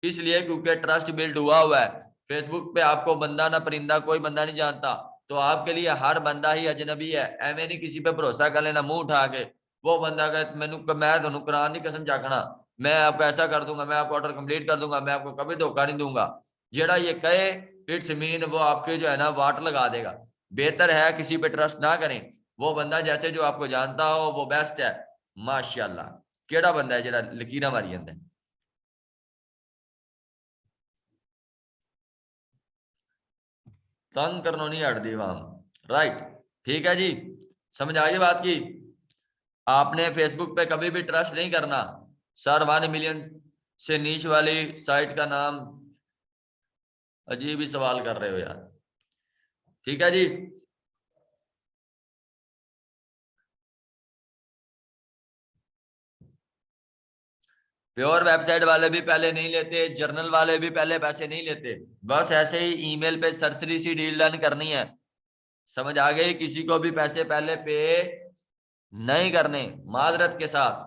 इसलिए क्योंकि ट्रस्ट बिल्ड हुआ हुआ है। फेसबुक पे आपको बंदा ना परिंदा कोई बंदा नहीं जानता, तो आपके लिए हर बंदा ही अजनबी है, एवं नहीं किसी पे भरोसा कर लेना मुंह उठा के, वो बंदा कहे मैं तुम कुरान की कसम चाकना, मैं आपको ऐसा कर दूंगा, मैं आपको ऑर्डर कंप्लीट कर दूंगा, मैं आपको कभी धोखा नहीं दूंगा, जेड़ा ये कहे इट्स मीन वो आपके जो है ना वाट लगा देगा। बेहतर है किसी पे ट्रस्ट ना करें, वो बंदा जैसे जो आपको जानता हो वो बेस्ट है। माशाल्लाह, केड़ा बंदा है जेड़ा लकीरा मारी जाता है? तंग करनो नहीं हटती वाम, राइट। ठीक है जी, समझ आ गई बात की? आपने फेसबुक पे कभी भी ट्रस्ट नहीं करना। सर 1 मिलियन से नीच वाली साइट का नाम, अजीब ही सवाल कर रहे हो यार। ठीक है जी। प्योर वेबसाइट वाले भी पहले नहीं लेते, जर्नल वाले भी पहले पैसे नहीं लेते, बस ऐसे ही ईमेल पे सरसरी सी डील डन करनी है। समझ आ गई? किसी को भी पैसे पहले पे नहीं करने, माजरत के साथ।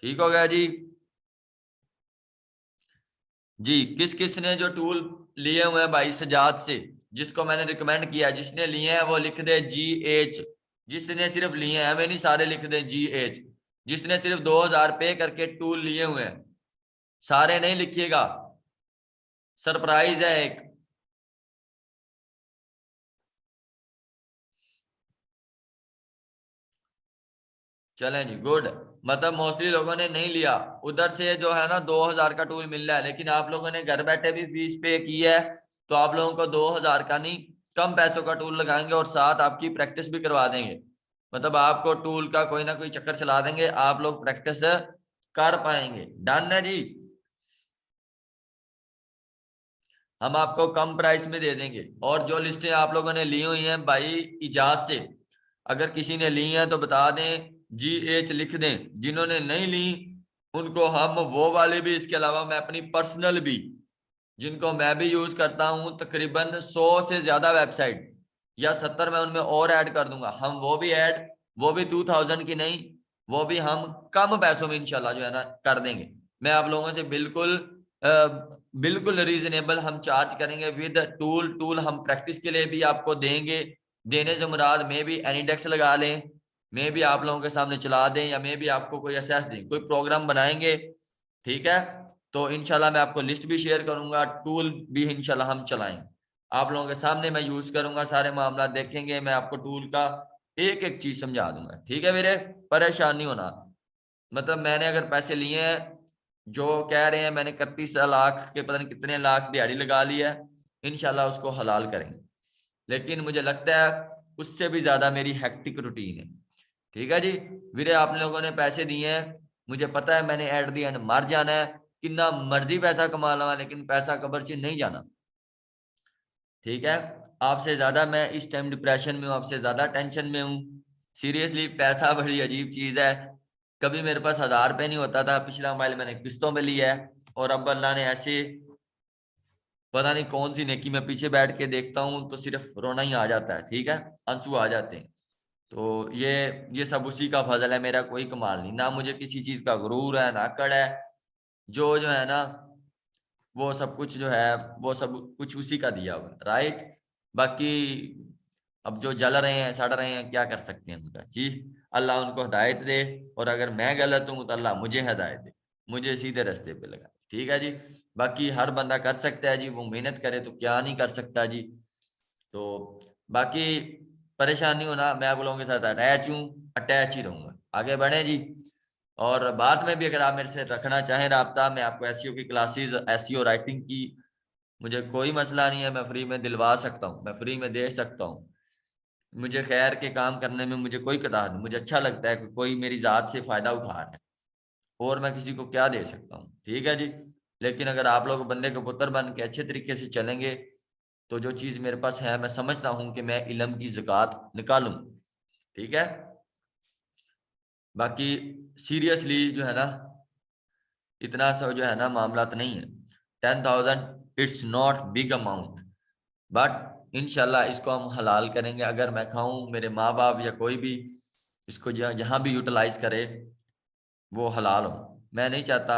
ठीक हो गया जी? जी, किस किस ने जो टूल लिए हुए हैं भाई सजाद से, जिसको मैंने रिकमेंड किया, जिसने लिए हैं वो लिख दे GH, जिसने सिर्फ लिए हैं, हमें नहीं सारे लिख दे GH, जिसने सिर्फ 2000 पे करके टूल लिए हुए हैं, सारे नहीं लिखिएगा, सरप्राइज है एक। चलें जी, गुड। मतलब मोस्टली लोगों ने नहीं लिया, उधर से जो है ना 2000 का टूल मिल रहा है, लेकिन आप लोगों ने घर बैठे भी फीस पे की है, तो आप लोगों को 2000 का नहीं कम पैसों का टूल लगाएंगे और साथ आपकी प्रैक्टिस भी करवा देंगे। मतलब आपको टूल का कोई ना कोई चक्कर चला देंगे, आप लोग प्रैक्टिस कर पाएंगे। डन है जी? हम आपको कम प्राइस में दे देंगे, और जो लिस्टें आप लोगों ने ली हुई हैं भाई इजाज से, अगर किसी ने ली है तो बता दें, GH लिख दें, जिन्होंने नहीं ली उनको हम वो वाले भी, इसके अलावा मैं अपनी पर्सनल भी, जिनको मैं भी यूज करता हूं, तकरीबन 100 से ज्यादा वेबसाइट या 70 मैं उनमें और ऐड कर दूंगा, हम वो भी ऐड, वो भी 2000 की नहीं, वो भी हम कम पैसों में इंशाल्लाह जो है ना कर देंगे। मैं आप लोगों से बिल्कुल बिल्कुल रीजनेबल हम चार्ज करेंगे विद टूल हम प्रैक्टिस के लिए भी आपको देंगे। देने से मुराद में भी एनीडेक्स लगा लें, मैं भी आप लोगों के सामने चला दें, या मैं भी आपको कोई असेस दें, कोई प्रोग्राम बनाएंगे, ठीक है। तो इंशाल्लाह मैं आपको लिस्ट भी शेयर करूंगा, टूल भी इंशाल्लाह हम चलाएंगे, आप लोगों के सामने मैं यूज करूंगा, सारे मामला देखेंगे, मैं आपको टूल का एक एक चीज समझा दूंगा, ठीक है मेरे, परेशान नहीं होना। मतलब मैंने अगर पैसे लिए हैं, जो कह रहे हैं मैंने 31 लाख के पता नहीं कितने लाख दिहाड़ी लगा ली है, इंशाल्लाह उसको हलाल करेंगे। लेकिन मुझे लगता है उससे भी ज्यादा मेरी हेक्टिक रूटीन है, ठीक है जी। वीरे आप लोगों ने पैसे दिए हैं, मुझे पता है मैंने एट दी एंड मर जाना है, कितना मर्जी पैसा कमा ला, लेकिन पैसा कब्र से नहीं जाना, ठीक है। आपसे ज्यादा मैं इस टाइम डिप्रेशन में हूँ, आपसे ज्यादा टेंशन में हूँ। सीरियसली पैसा बड़ी अजीब चीज है। कभी मेरे पास 1000 रुपये नहीं होता था, पिछला मोबाइल मैंने किस्तों में लिया है, और अब अल्लाह ने ऐसे पता नहीं कौन सी नेकी में पीछे बैठ के देखता हूँ तो सिर्फ रोना ही आ जाता है, ठीक है, आंसू आ जाते हैं। तो ये सब उसी का फजल है, मेरा कोई कमाल नहीं, ना मुझे किसी चीज का गुरूर है ना अकड़ है, जो है ना वो सब कुछ जो है वो सब कुछ उसी का दिया हुआ है, राइट। बाकी अब जो जल रहे हैं सड़ रहे हैं क्या कर सकते हैं उनका जी, अल्लाह उनको हिदायत दे, और अगर मैं गलत हूं तो अल्लाह मुझे हिदायत दे, मुझे सीधे रास्ते पे लगा, ठीक है जी। बाकी हर बंदा कर सकता है जी, वो मेहनत करे तो क्या नहीं कर सकता जी। तो बाकी परेशान नहीं होना, मैं आप लोगों के साथ अटैच हूँ, अटैच ही रहूंगा, आगे बढ़े जी। और बाद में भी अगर आप मेरे से रखना चाहें राब्ता, मैं आपको एसईओ की क्लासेस, एसईओ राइटिंग की, मुझे कोई मसला नहीं है, मैं फ्री में दिलवा सकता हूँ, मैं फ्री में दे सकता हूँ। मुझे खैर के काम करने में मुझे कोई कतार नहीं, मुझे अच्छा लगता है कि कोई मेरी जात से फायदा उठा रहा है, और मैं किसी को क्या दे सकता हूँ, ठीक है जी। लेकिन अगर आप लोग बंदे के पुत्र बन के अच्छे तरीके से चलेंगे, तो जो चीज मेरे पास है मैं समझता हूँ कि मैं इल्म की ज़कात निकालूं, ठीक है। बाकी सीरियसली जो है ना, इतना सा जो है ना मामला तो नहीं है, 10,000 it's not big amount, but इंशाल्लाह इसको हम हलाल करेंगे। अगर मैं खाऊं, मेरे माँ बाप या कोई भी इसको जहां भी यूटिलाइज करे, वो हलाल हो। मैं नहीं चाहता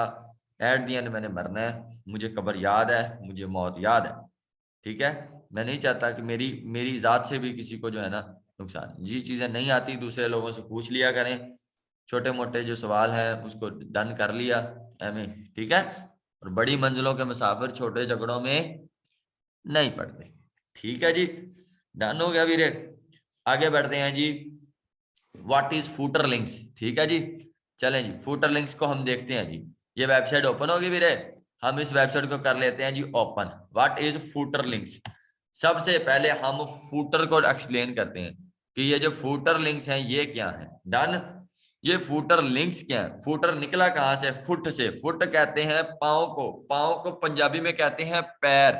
एट दी एंड मैंने मरना है, मुझे कब्र याद है, मुझे मौत याद है, ठीक है। मैं नहीं चाहता कि मेरी मेरी जात से भी किसी को जो है ना नुकसान, जी चीजें नहीं आती दूसरे लोगों से पूछ लिया करें, छोटे मोटे जो सवाल है उसको डन कर लिया एम, ठीक है। और बड़ी मंजिलों के मुसाफिर छोटे झगड़ों में नहीं पड़ते, ठीक है जी। डन हो गया वीरे, आगे बढ़ते हैं जी। व्हाट इज फूटर लिंक्स, ठीक है जी। चलें जी, फूटर लिंक्स को हम देखते हैं जी। ये वेबसाइट ओपन होगी वीरे, हम इस वेबसाइट को कर लेते हैं जी open. What is footer links, सबसे पहले हम फूटर को एक्सप्लेन करते हैं कि ये जो फूटर लिंक्स हैं ये क्या है। डन। ये फूटर लिंक्स क्या है, फूटर निकला कहां से, फुट से, फुट कहते हैं पांव को, पांव को पंजाबी में कहते हैं पैर,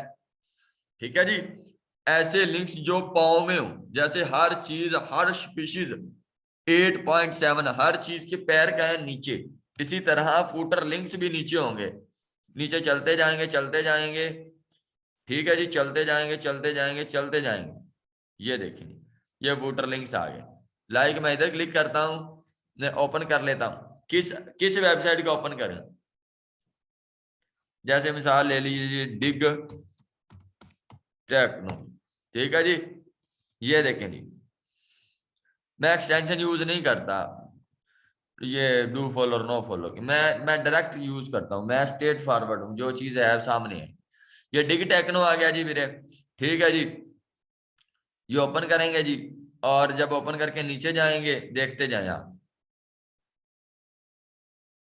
ठीक है जी। ऐसे लिंक्स जो पांव में हो, जैसे हर चीज, हर स्पीशीज 8.7 हर चीज के पैर का है नीचे, इसी तरह फूटर लिंक्स भी नीचे होंगे, नीचे चलते जाएंगे चलते जाएंगे, ठीक है जी, चलते जाएंगे चलते जाएंगे चलते जाएंगे। ये देखें, ये फूटर लिंक्स आ गए। लाइक मैं इधर क्लिक करता हूं, मैं ओपन कर लेता हूं, किस किस वेबसाइट को ओपन करें, जैसे मिसाल ले लीजिए डिग टेक्नो, ठीक है जी। ये देखें जी, मैं एक्सटेंशन यूज नहीं करता, ये डू फॉलो और नो फॉलो की, मैं डायरेक्ट यूज करता हूँ, मैं स्ट्रेट फॉरवर्ड हूँ, जो चीज है सामने है। ये डिग टेक्नो आ गया जी मेरे, ठीक है जी। ये ओपन करेंगे जी, और जब ओपन करके नीचे जाएंगे देखते जाए आप,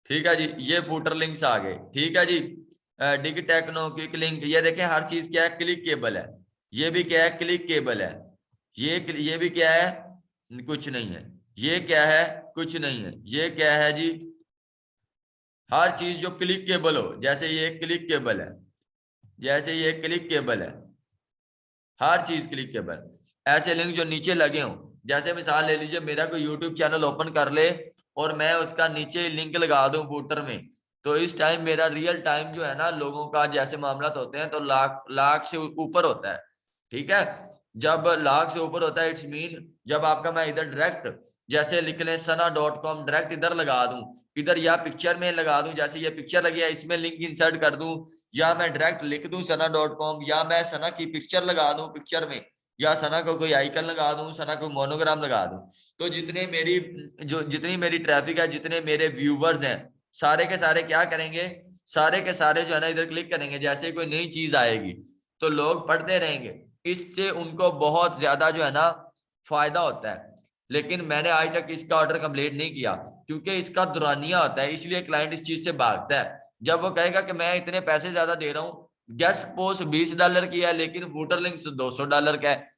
ठीक है जी। ये फूटर लिंक्स आ गए, ठीक है जी। डिग टेक्नो क्विक लिंक, ये देखें हर चीज क्या है, क्लिक केबल है, ये भी क्या है, क्लिक केबल है, ये भी क्या है, कुछ नहीं है, ये क्या है, कुछ नहीं है, ये क्या है जी, हर चीज जो क्लिक केबल हो, जैसे ये क्लिक केबल है, जैसे ये क्लिक केबल है, हर चीज क्लिक केबल। ऐसे लिंक जो नीचे लगे हों, जैसे मिसाल ले लीजिए मेरा कोई यूट्यूब चैनल ओपन कर ले और मैं उसका नीचे लिंक लगा दूं फूटर में, तो इस टाइम मेरा रियल टाइम जो है ना, लोगों का जैसे मामला होते हैं तो लाख लाख से ऊपर होता है, ठीक है। जब लाख से ऊपर होता है इट्स मीन जब आपका मैं इधर डायरेक्ट जैसे लिख लें sana.com डायरेक्ट इधर लगा दूं, इधर या पिक्चर में लगा दूं, जैसे ये पिक्चर लगी है इसमें लिंक इंसर्ट कर दूं, या मैं डायरेक्ट लिख दूं sana.com, या मैं सना की पिक्चर लगा दूं पिक्चर में, या सना को कोई आइकन लगा दूं, सना को मोनोग्राम लगा दूं, तो जितनी मेरी ट्रैफिक है, जितने मेरे व्यूवर्स हैं, सारे के सारे क्या करेंगे, सारे के सारे जो है ना इधर क्लिक करेंगे, जैसे कोई नई चीज आएगी तो लोग पढ़ते रहेंगे, इससे उनको बहुत ज्यादा जो है ना फायदा होता है। लेकिन मैंने आज तक इसका ऑर्डर कंप्लीट नहीं किया क्योंकि इसका दुरानिया होता है, इसलिए क्लाइंट इस चीज से भागता है। जब वो कहेगा कि मैं इतने पैसे ज्यादा दे रहा हूँ, गेस्ट पोस्ट $20 की है लेकिन फूटर लिंक्स $200 का है,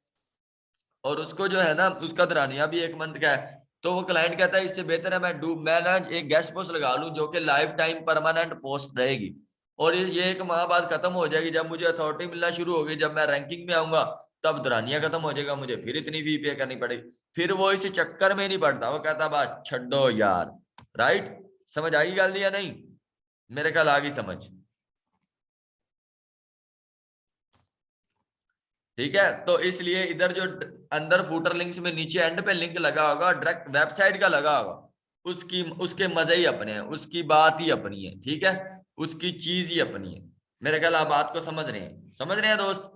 और उसको जो है ना उसका दुरानिया भी 1 मंथ का है, तो वो क्लाइंट कहता है इससे बेहतर है मैं ना एक गेस्ट पोस्ट लगा लूं जो कि लाइफ टाइम परमानेंट पोस्ट रहेगी, और ये 1 माह बाद खत्म हो जाएगी, जब मुझे अथॉरिटी मिलना शुरू होगी, जब मैं रैंकिंग में आऊंगा तब दुरानिया खत्म हो जाएगा, मुझे फिर इतनी फी पे करनी पड़ेगी, फिर वो इस चक्कर में नहीं पड़ता, वो कहता बस छड्डो यार। राइट, समझ आई गल या नहीं? मेरे ख्याल आ गई समझ। ठीक है, तो इसलिए इधर जो अंदर फूटर लिंक्स में नीचे एंड पे लिंक लगा होगा डायरेक्ट वेबसाइट का लगा होगा, उसकी उसके मजे ही अपने हैं, उसकी बात ही अपनी है, ठीक है, उसकी चीज ही अपनी है। मेरे ख्याल आप बात को समझ रहे हैं दोस्त?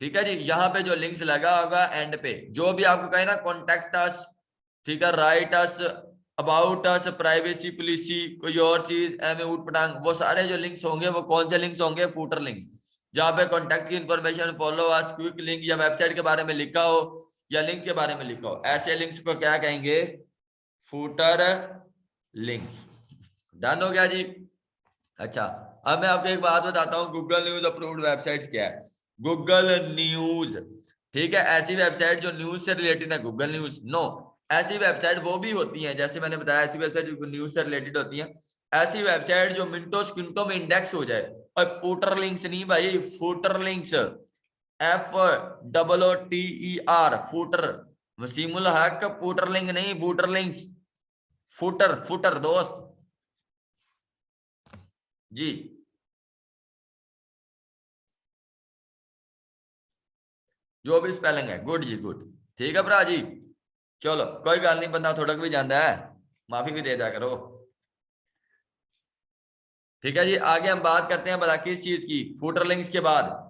ठीक है जी, यहाँ पे जो लिंक्स लगा होगा एंड पे, जो भी आपको कहे ना कॉन्टेक्ट अस, ठीक है, right us, about us, privacy policy, कोई और चीज, एम उट पटांग, वो सारे जो लिंक्स होंगे वो कौन से लिंक्स होंगे? फूटर लिंक्स, जहाँ पे कॉन्टेक्ट की information, follow us, quick link, या वेबसाइट के बारे में लिखा हो या लिंक के बारे में लिखा हो, ऐसे लिंक्स को क्या कहेंगे? Footer links. डन हो गया जी? अच्छा, अब मैं आपको एक बात बताता हूँ, गूगल न्यूज अप्रूव्ड वेबसाइट क्या है? गूगल न्यूज, ठीक है, ऐसी वेबसाइट जो न्यूज से रिलेटेड है, गूगल न्यूज नो, ऐसी वेबसाइट वो भी होती है, जैसे मैंने बताया ऐसी वेबसाइट जो न्यूज से रिलेटेड होती है, ऐसी वेबसाइट जो मिनटों सेकंडों में इंडेक्स हो जाए, और फूटर लिंक्स नहीं भाई, footer links, FOOTER, footer, Wasimul हक, फूटर लिंक नहीं, फूटर लिंक्स, फूटर फूटर दोस्त जी। जो भी स्पेलिंग है, गुड जी गुड, ठीक है भरा जी, चलो कोई गल नहीं, बंदा थोड़ा भी जाता है, माफी भी दे दिया करो। ठीक है जी, आगे हम बात करते हैं भला किस चीज की, फूटर लिंक्स के बाद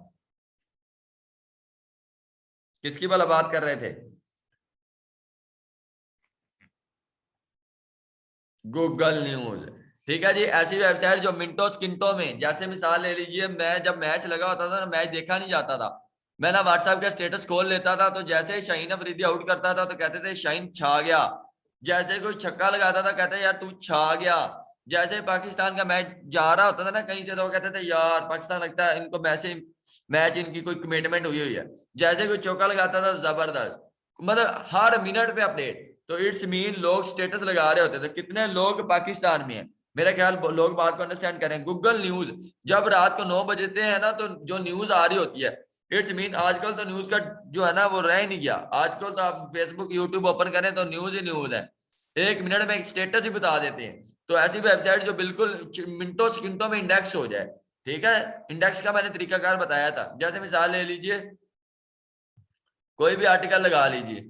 किसकी भला बात कर रहे थे? गूगल न्यूज, ठीक है जी, ऐसी वेबसाइट जो मिनटों सेकंडों में, जैसे मिसाल ले लीजिए, मैं जब मैच लगा होता था ना, मैच देखा नहीं जाता था, मैं ना व्हाट्सएप का स्टेटस खोल लेता था, तो जैसे ही शाहीन अफरीदी आउट करता था तो कहते थे शाहीन छा गया, जैसे कोई छक्का लगाता था कहते यार तू छा गया, जैसे पाकिस्तान का मैच जा रहा होता था ना कहीं से, तो कहते थे यार पाकिस्तान लगता है इनको मैच इनकी कोई कमिटमेंट हुई है, जैसे कोई चौका लगाता था जबरदस्त, मतलब हर मिनट पे अपडेट, तो इट्स मीन लोग स्टेटस लगा रहे होते थे, कितने लोग पाकिस्तान में हैं, मेरा ख्याल लोग बात को अंडरस्टैंड करें। गूगल न्यूज जब रात को 9 बजते हैं ना, तो जो न्यूज आ रही होती है, इट्स मीन आजकल तो न्यूज का जो है ना वो रह नहीं गया, आजकल तो आप फेसबुक यूट्यूब ओपन करें तो न्यूज ही न्यूज है, 1 मिनट में एक स्टेटस ही बता देते हैं, तो ऐसी वेबसाइट जो बिल्कुल मिनटों सेकंडों में इंडेक्स हो जाए, ठीक है, इंडेक्स का मैंने तरीकाकार बताया था, जैसे मिसाल ले लीजिए, कोई भी आर्टिकल लगा लीजिए,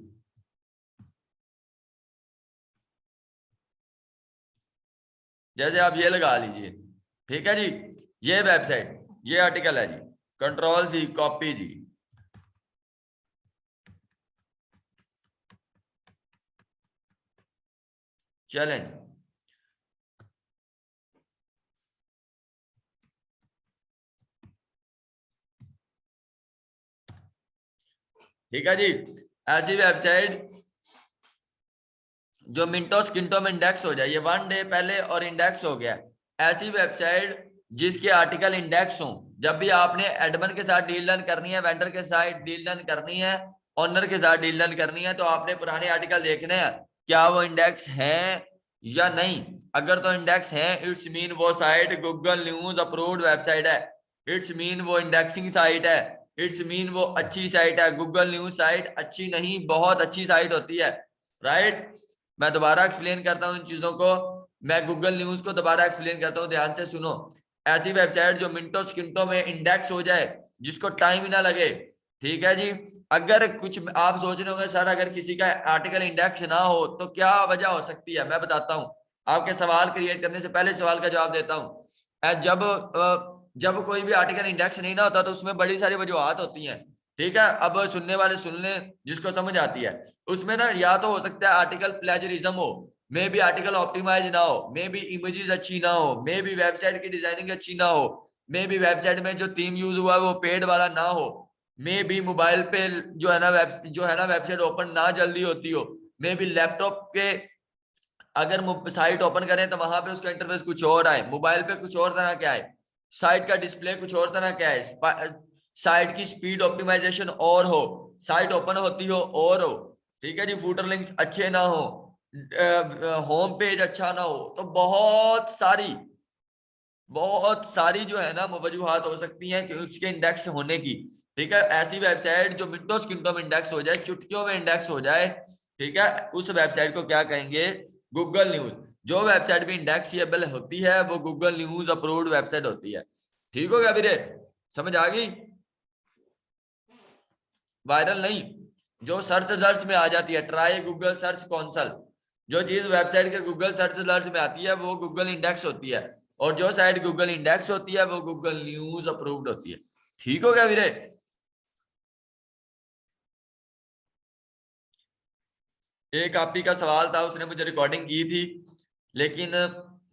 जैसे आप ये लगा लीजिए, ठीक है जी, ये वेबसाइट, ये आर्टिकल है जी, कंट्रोल C कॉपी जी, चलें, ठीक है जी, ऐसी वेबसाइट जो मिनटों सेकंडों में इंडेक्स हो जाए, ये 1 डे पहले और इंडेक्स हो गया, ऐसी वेबसाइट जिसके आर्टिकल इंडेक्स हो, जब भी आपने एडमिन के साथ डील डन करनी है, वेंडर के साथ डील डन करनी है, ओनर के साथ डील डन करनी है, तो आपने पुराने आर्टिकल देखने हैं क्या वो इंडेक्स है या नहीं, अगर तो इंडेक्स है इट्स मीन वो site Google news approved website है, इट्स मीन वो इंडेक्सिंग साइट है, इट्स मीन वो अच्छी साइट है। गूगल न्यूज साइट अच्छी नहीं, बहुत अच्छी साइट होती है, राइट। मैं दोबारा एक्सप्लेन करता हूँ इन चीजों को, मैं गूगल न्यूज को दोबारा एक्सप्लेन करता हूँ, ध्यान से सुनो। ऐसी वेबसाइट जो मिनटों सेकंडों में इंडेक्स हो जाए, जिसको टाइम ही ना लगे, ठीक है जी, अगर कुछ आप सोच रहे होंगे सर अगर किसी का आर्टिकल इंडेक्स ना हो तो क्या वजह हो सकती है, मैं बताता हूँ। आपके सवाल क्रिएट करने से पहले सवाल का जवाब देता हूँ। जब कोई भी आर्टिकल इंडेक्स नहीं ना होता तो उसमें बड़ी सारी वजूहत होती हैं। ठीक है, अब सुनने वाले सुन लें जिसको समझ आती है। उसमें ना या तो हो सकता है आर्टिकल प्लेजरिज्म हो, मे बी आर्टिकल ऑप्टिमाइज ना हो, मे बी इमेजेस अच्छी ना हो, मे बी वेबसाइट की डिजाइनिंग अच्छी ना हो, मे बी वेबसाइट में जो थीम यूज हुआ है वो पेड वाला ना हो, मे भी मोबाइल पे जो है ना वेबसाइट ओपन ना जल्दी होती हो, मे भी लैपटॉप के अगर साइट ओपन करें तो वहां पे उसका इंटरफेस कुछ और आए, मोबाइल पे कुछ और तरह का आए, साइट का डिस्प्ले कुछ और तरह का है, साइट की स्पीड ऑप्टिमाइजेशन और हो, साइट ओपन होती हो और हो, ठीक है जी, फूटर लिंक्स अच्छे ना हो, होम पेज अच्छा ना हो, तो बहुत सारी जो है ना वजूहत हो सकती हैं कि उसके इंडेक्स होने की। ठीक है, ऐसी वेबसाइट जो मिनटों सेकंडों में इंडेक्स हो जाए, चुटकियों में इंडेक्स हो जाए, ठीक है, उस वेबसाइट को क्या कहेंगे, गूगल न्यूज। जो वेबसाइट भी इंडेक्सेबल होती है वो गूगल न्यूज अप्रूव्ड वेबसाइट होती है। ठीक हो गया वीरे, समझ आ गई? वायरल नहीं, जो सर्च रिजल्ट में आ जाती है, ट्राई गूगल सर्च कौंसल, जो चीज वेबसाइट के गूगल सर्च रिजल्ट में आती है वो गूगल इंडेक्स होती है, और जो साइट गूगल इंडेक्स होती है वो गूगल न्यूज अप्रूव्ड होती है। ठीक हो गया वीरे? एक आपी का सवाल था, उसने मुझे रिकॉर्डिंग की थी लेकिन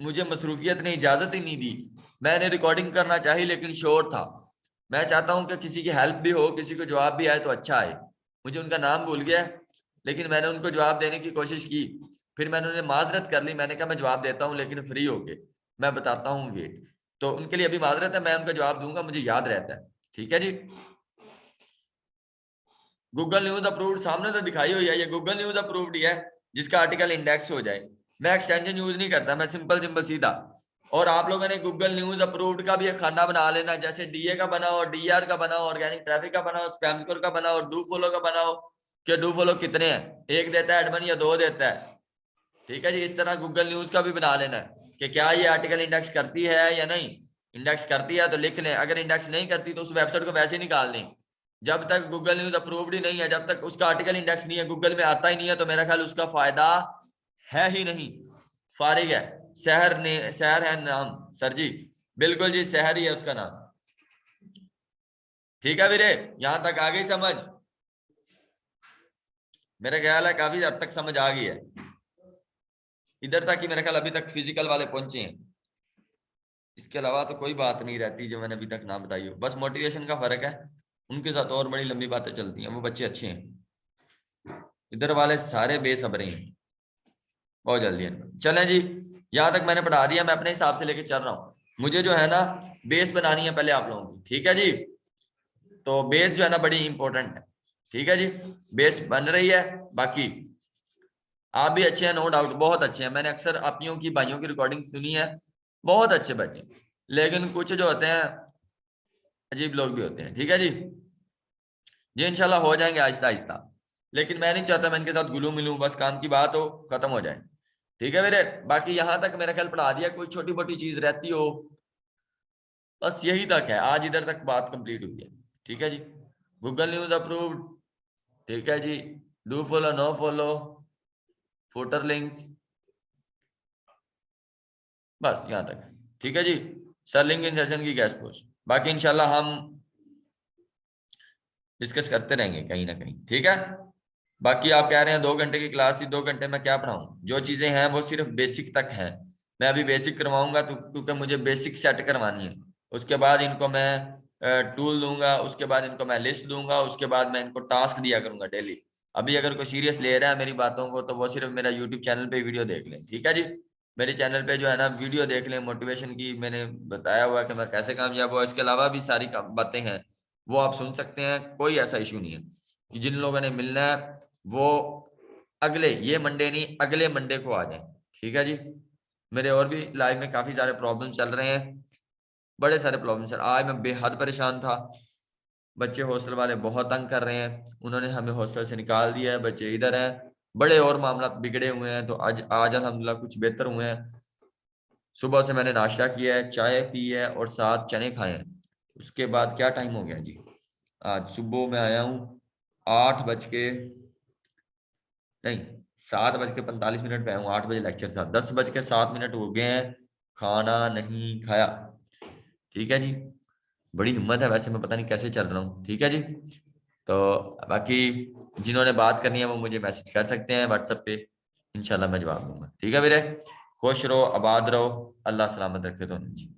मुझे मसरूफियत ने इजाजत ही नहीं दी। मैंने रिकॉर्डिंग करना चाहिए लेकिन शोर था। मैं चाहता हूं कि किसी की हेल्प भी हो, किसी को जवाब भी आए तो अच्छा आए। मुझे उनका नाम भूल गया लेकिन मैंने उनको जवाब देने की कोशिश की, फिर मैंने उन्हें माजरत कर ली, मैंने कहा मैं जवाब देता हूँ लेकिन फ्री होके मैं बताता हूँ, वेट। तो उनके लिए अभी माजरत है, मैं उनका जवाब दूंगा, मुझे याद रहता है। ठीक है जी, गूगल न्यूज अप्रूव्ड सामने तो दिखाई हुई है, ये गूगल न्यूज अप्रूव्ड ही है जिसका आर्टिकल इंडेक्स हो जाए। मैं एक्सटेंशन यूज नहीं करता, मैं सिंपल सिंपल सीधा। और आप लोगों ने गूगल न्यूज अप्रूव्ड का भी एक खाना बना लेना, जैसे डीए का बनाओ, डीआर का बनाओ, ऑर्गेनिक ट्रैफिक का बनाओ, स्पैम स्कोर का बनाओ, डू फॉलो का बनाओ, कि डू फॉलो कितने हैं, एक देता है एडमन या दो देता है। ठीक है जी, इस तरह गूगल न्यूज का भी बना लेना है कि क्या ये आर्टिकल इंडेक्स करती है या नहीं। इंडेक्स करती है तो लिख लें, अगर इंडेक्स नहीं करती तो उस वेबसाइट को वैसे ही निकाल लें। जब तक गूगल न्यूज अप्रूव्ड ही नहीं है, जब तक उसका आर्टिकल इंडेक्स नहीं है, गूगल में आता ही नहीं है, तो मेरा ख्याल उसका फायदा है ही नहीं, फारिग है। शहर है नाम सर जी, बिल्कुल जी, शहर ही है उसका नाम। ठीक है वीरे, यहां तक आ गई समझ? मेरा ख्याल है काफी हद तक समझ आ गई है। इधर तक ही मेरा ख्याल अभी तक फिजिकल वाले पहुंचे हैं, इसके अलावा तो कोई बात नहीं रहती जो मैंने अभी तक ना बताई हो, बस मोटिवेशन का फर्क है। उनके साथ और बड़ी लंबी बातें चलती हैं, वो बच्चे अच्छे हैं। इधर वाले सारे बेसब्रे हैं, बहुत जल्दी है। चलें जी, यहाँ तक मैंने पढ़ा दिया, मैं अपने हिसाब से लेके चल रहा हूँ। मुझे जो है ना बेस बनानी है पहले आप लोगों की, ठीक है जी। तो बेस जो है ना बड़ी इंपॉर्टेंट है। ठीक है जी, बेस बन रही है। बाकी आप भी अच्छे हैं, नो डाउट, बहुत अच्छे हैं। मैंने अक्सर आपियों की भाइयों की रिकॉर्डिंग सुनी है, बहुत अच्छे बच्चे। लेकिन कुछ जो होते हैं अजीब लोग भी होते हैं। ठीक है जी, जी इंशाल्लाह हो जाएंगे आहिस्ता आहिस्ता, लेकिन मैं नहीं चाहता मैं इनके साथ गुलू मिलूं, बस काम की बात हो खत्म हो जाए। ठीक है मेरे, बाकी यहाँ तक मेरा ख्याल पढ़ा दिया, कोई छोटी मोटी चीज रहती हो, बस यही तक है आज, इधर तक बात कंप्लीट हुई है। ठीक है जी, गूगल न्यूज अप्रूव्ड, ठीक है जी, do follow no follow, footer links, बस यहाँ तक है। ठीक है जी, सर लिंक इंसर्शन की गैस पोस्ट, बाकी इंशाल्लाह हम डिस्कस करते रहेंगे कहीं ना कहीं। ठीक है, बाकी आप कह रहे हैं 2 घंटे की क्लास थी, 2 घंटे में क्या पढ़ाऊं, जो चीजें हैं वो सिर्फ बेसिक तक हैं। मैं अभी बेसिक करवाऊंगा तो क्योंकि मुझे बेसिक सेट करवानी है, उसके बाद इनको मैं टूल दूंगा, उसके बाद इनको मैं लिस्ट दूंगा, उसके बाद मैं इनको टास्क दिया करूंगा डेली। अभी अगर कोई सीरियस ले रहा है मेरी बातों को तो वो सिर्फ मेरा यूट्यूब चैनल पे वीडियो देख लें। ठीक है जी, मेरे चैनल पे जो है ना वीडियो देख लें, मोटिवेशन की मैंने बताया हुआ है कि मैं कैसे कामयाब हुआ, इसके अलावा भी सारी बातें हैं वो आप सुन सकते हैं, कोई ऐसा इशू नहीं है। कि जिन लोगों ने मिलना है वो अगले, ये मंडे नहीं अगले मंडे को आ जाए। ठीक है जी, मेरे और भी लाइफ में काफी सारे प्रॉब्लम चल रहे हैं, बड़े सारे प्रॉब्लम चल, आज मैं बेहद परेशान था। बच्चे हॉस्टल वाले बहुत तंग कर रहे हैं, उन्होंने हमें हॉस्टल से निकाल दिया है, बच्चे इधर हैं, बड़े और मामला बिगड़े हुए हैं। तो आज आज अल्हम्दुलिल्लाह कुछ बेहतर हुए हैं। सुबह से मैंने नाश्ता किया है, चाय पी है और 7 चने खाए हैं। उसके बाद क्या टाइम हो गया जी, आज सुबह में आया हूँ नहीं 7:45 पे आया हूँ, 8 बजे लेक्चर था, 10:07 हो गए हैं, खाना नहीं खाया। ठीक है जी, बड़ी हिम्मत है वैसे, मैं पता नहीं कैसे चल रहा हूँ। ठीक है जी, तो बाकी जिन्होंने बात करनी है वो मुझे मैसेज कर सकते हैं व्हाट्सएप पे, इंशाल्लाह मैं जवाब दूंगा। ठीक है वीरे, खुश रहो, आबाद रहो, अल्लाह सलामत रखे तो जी।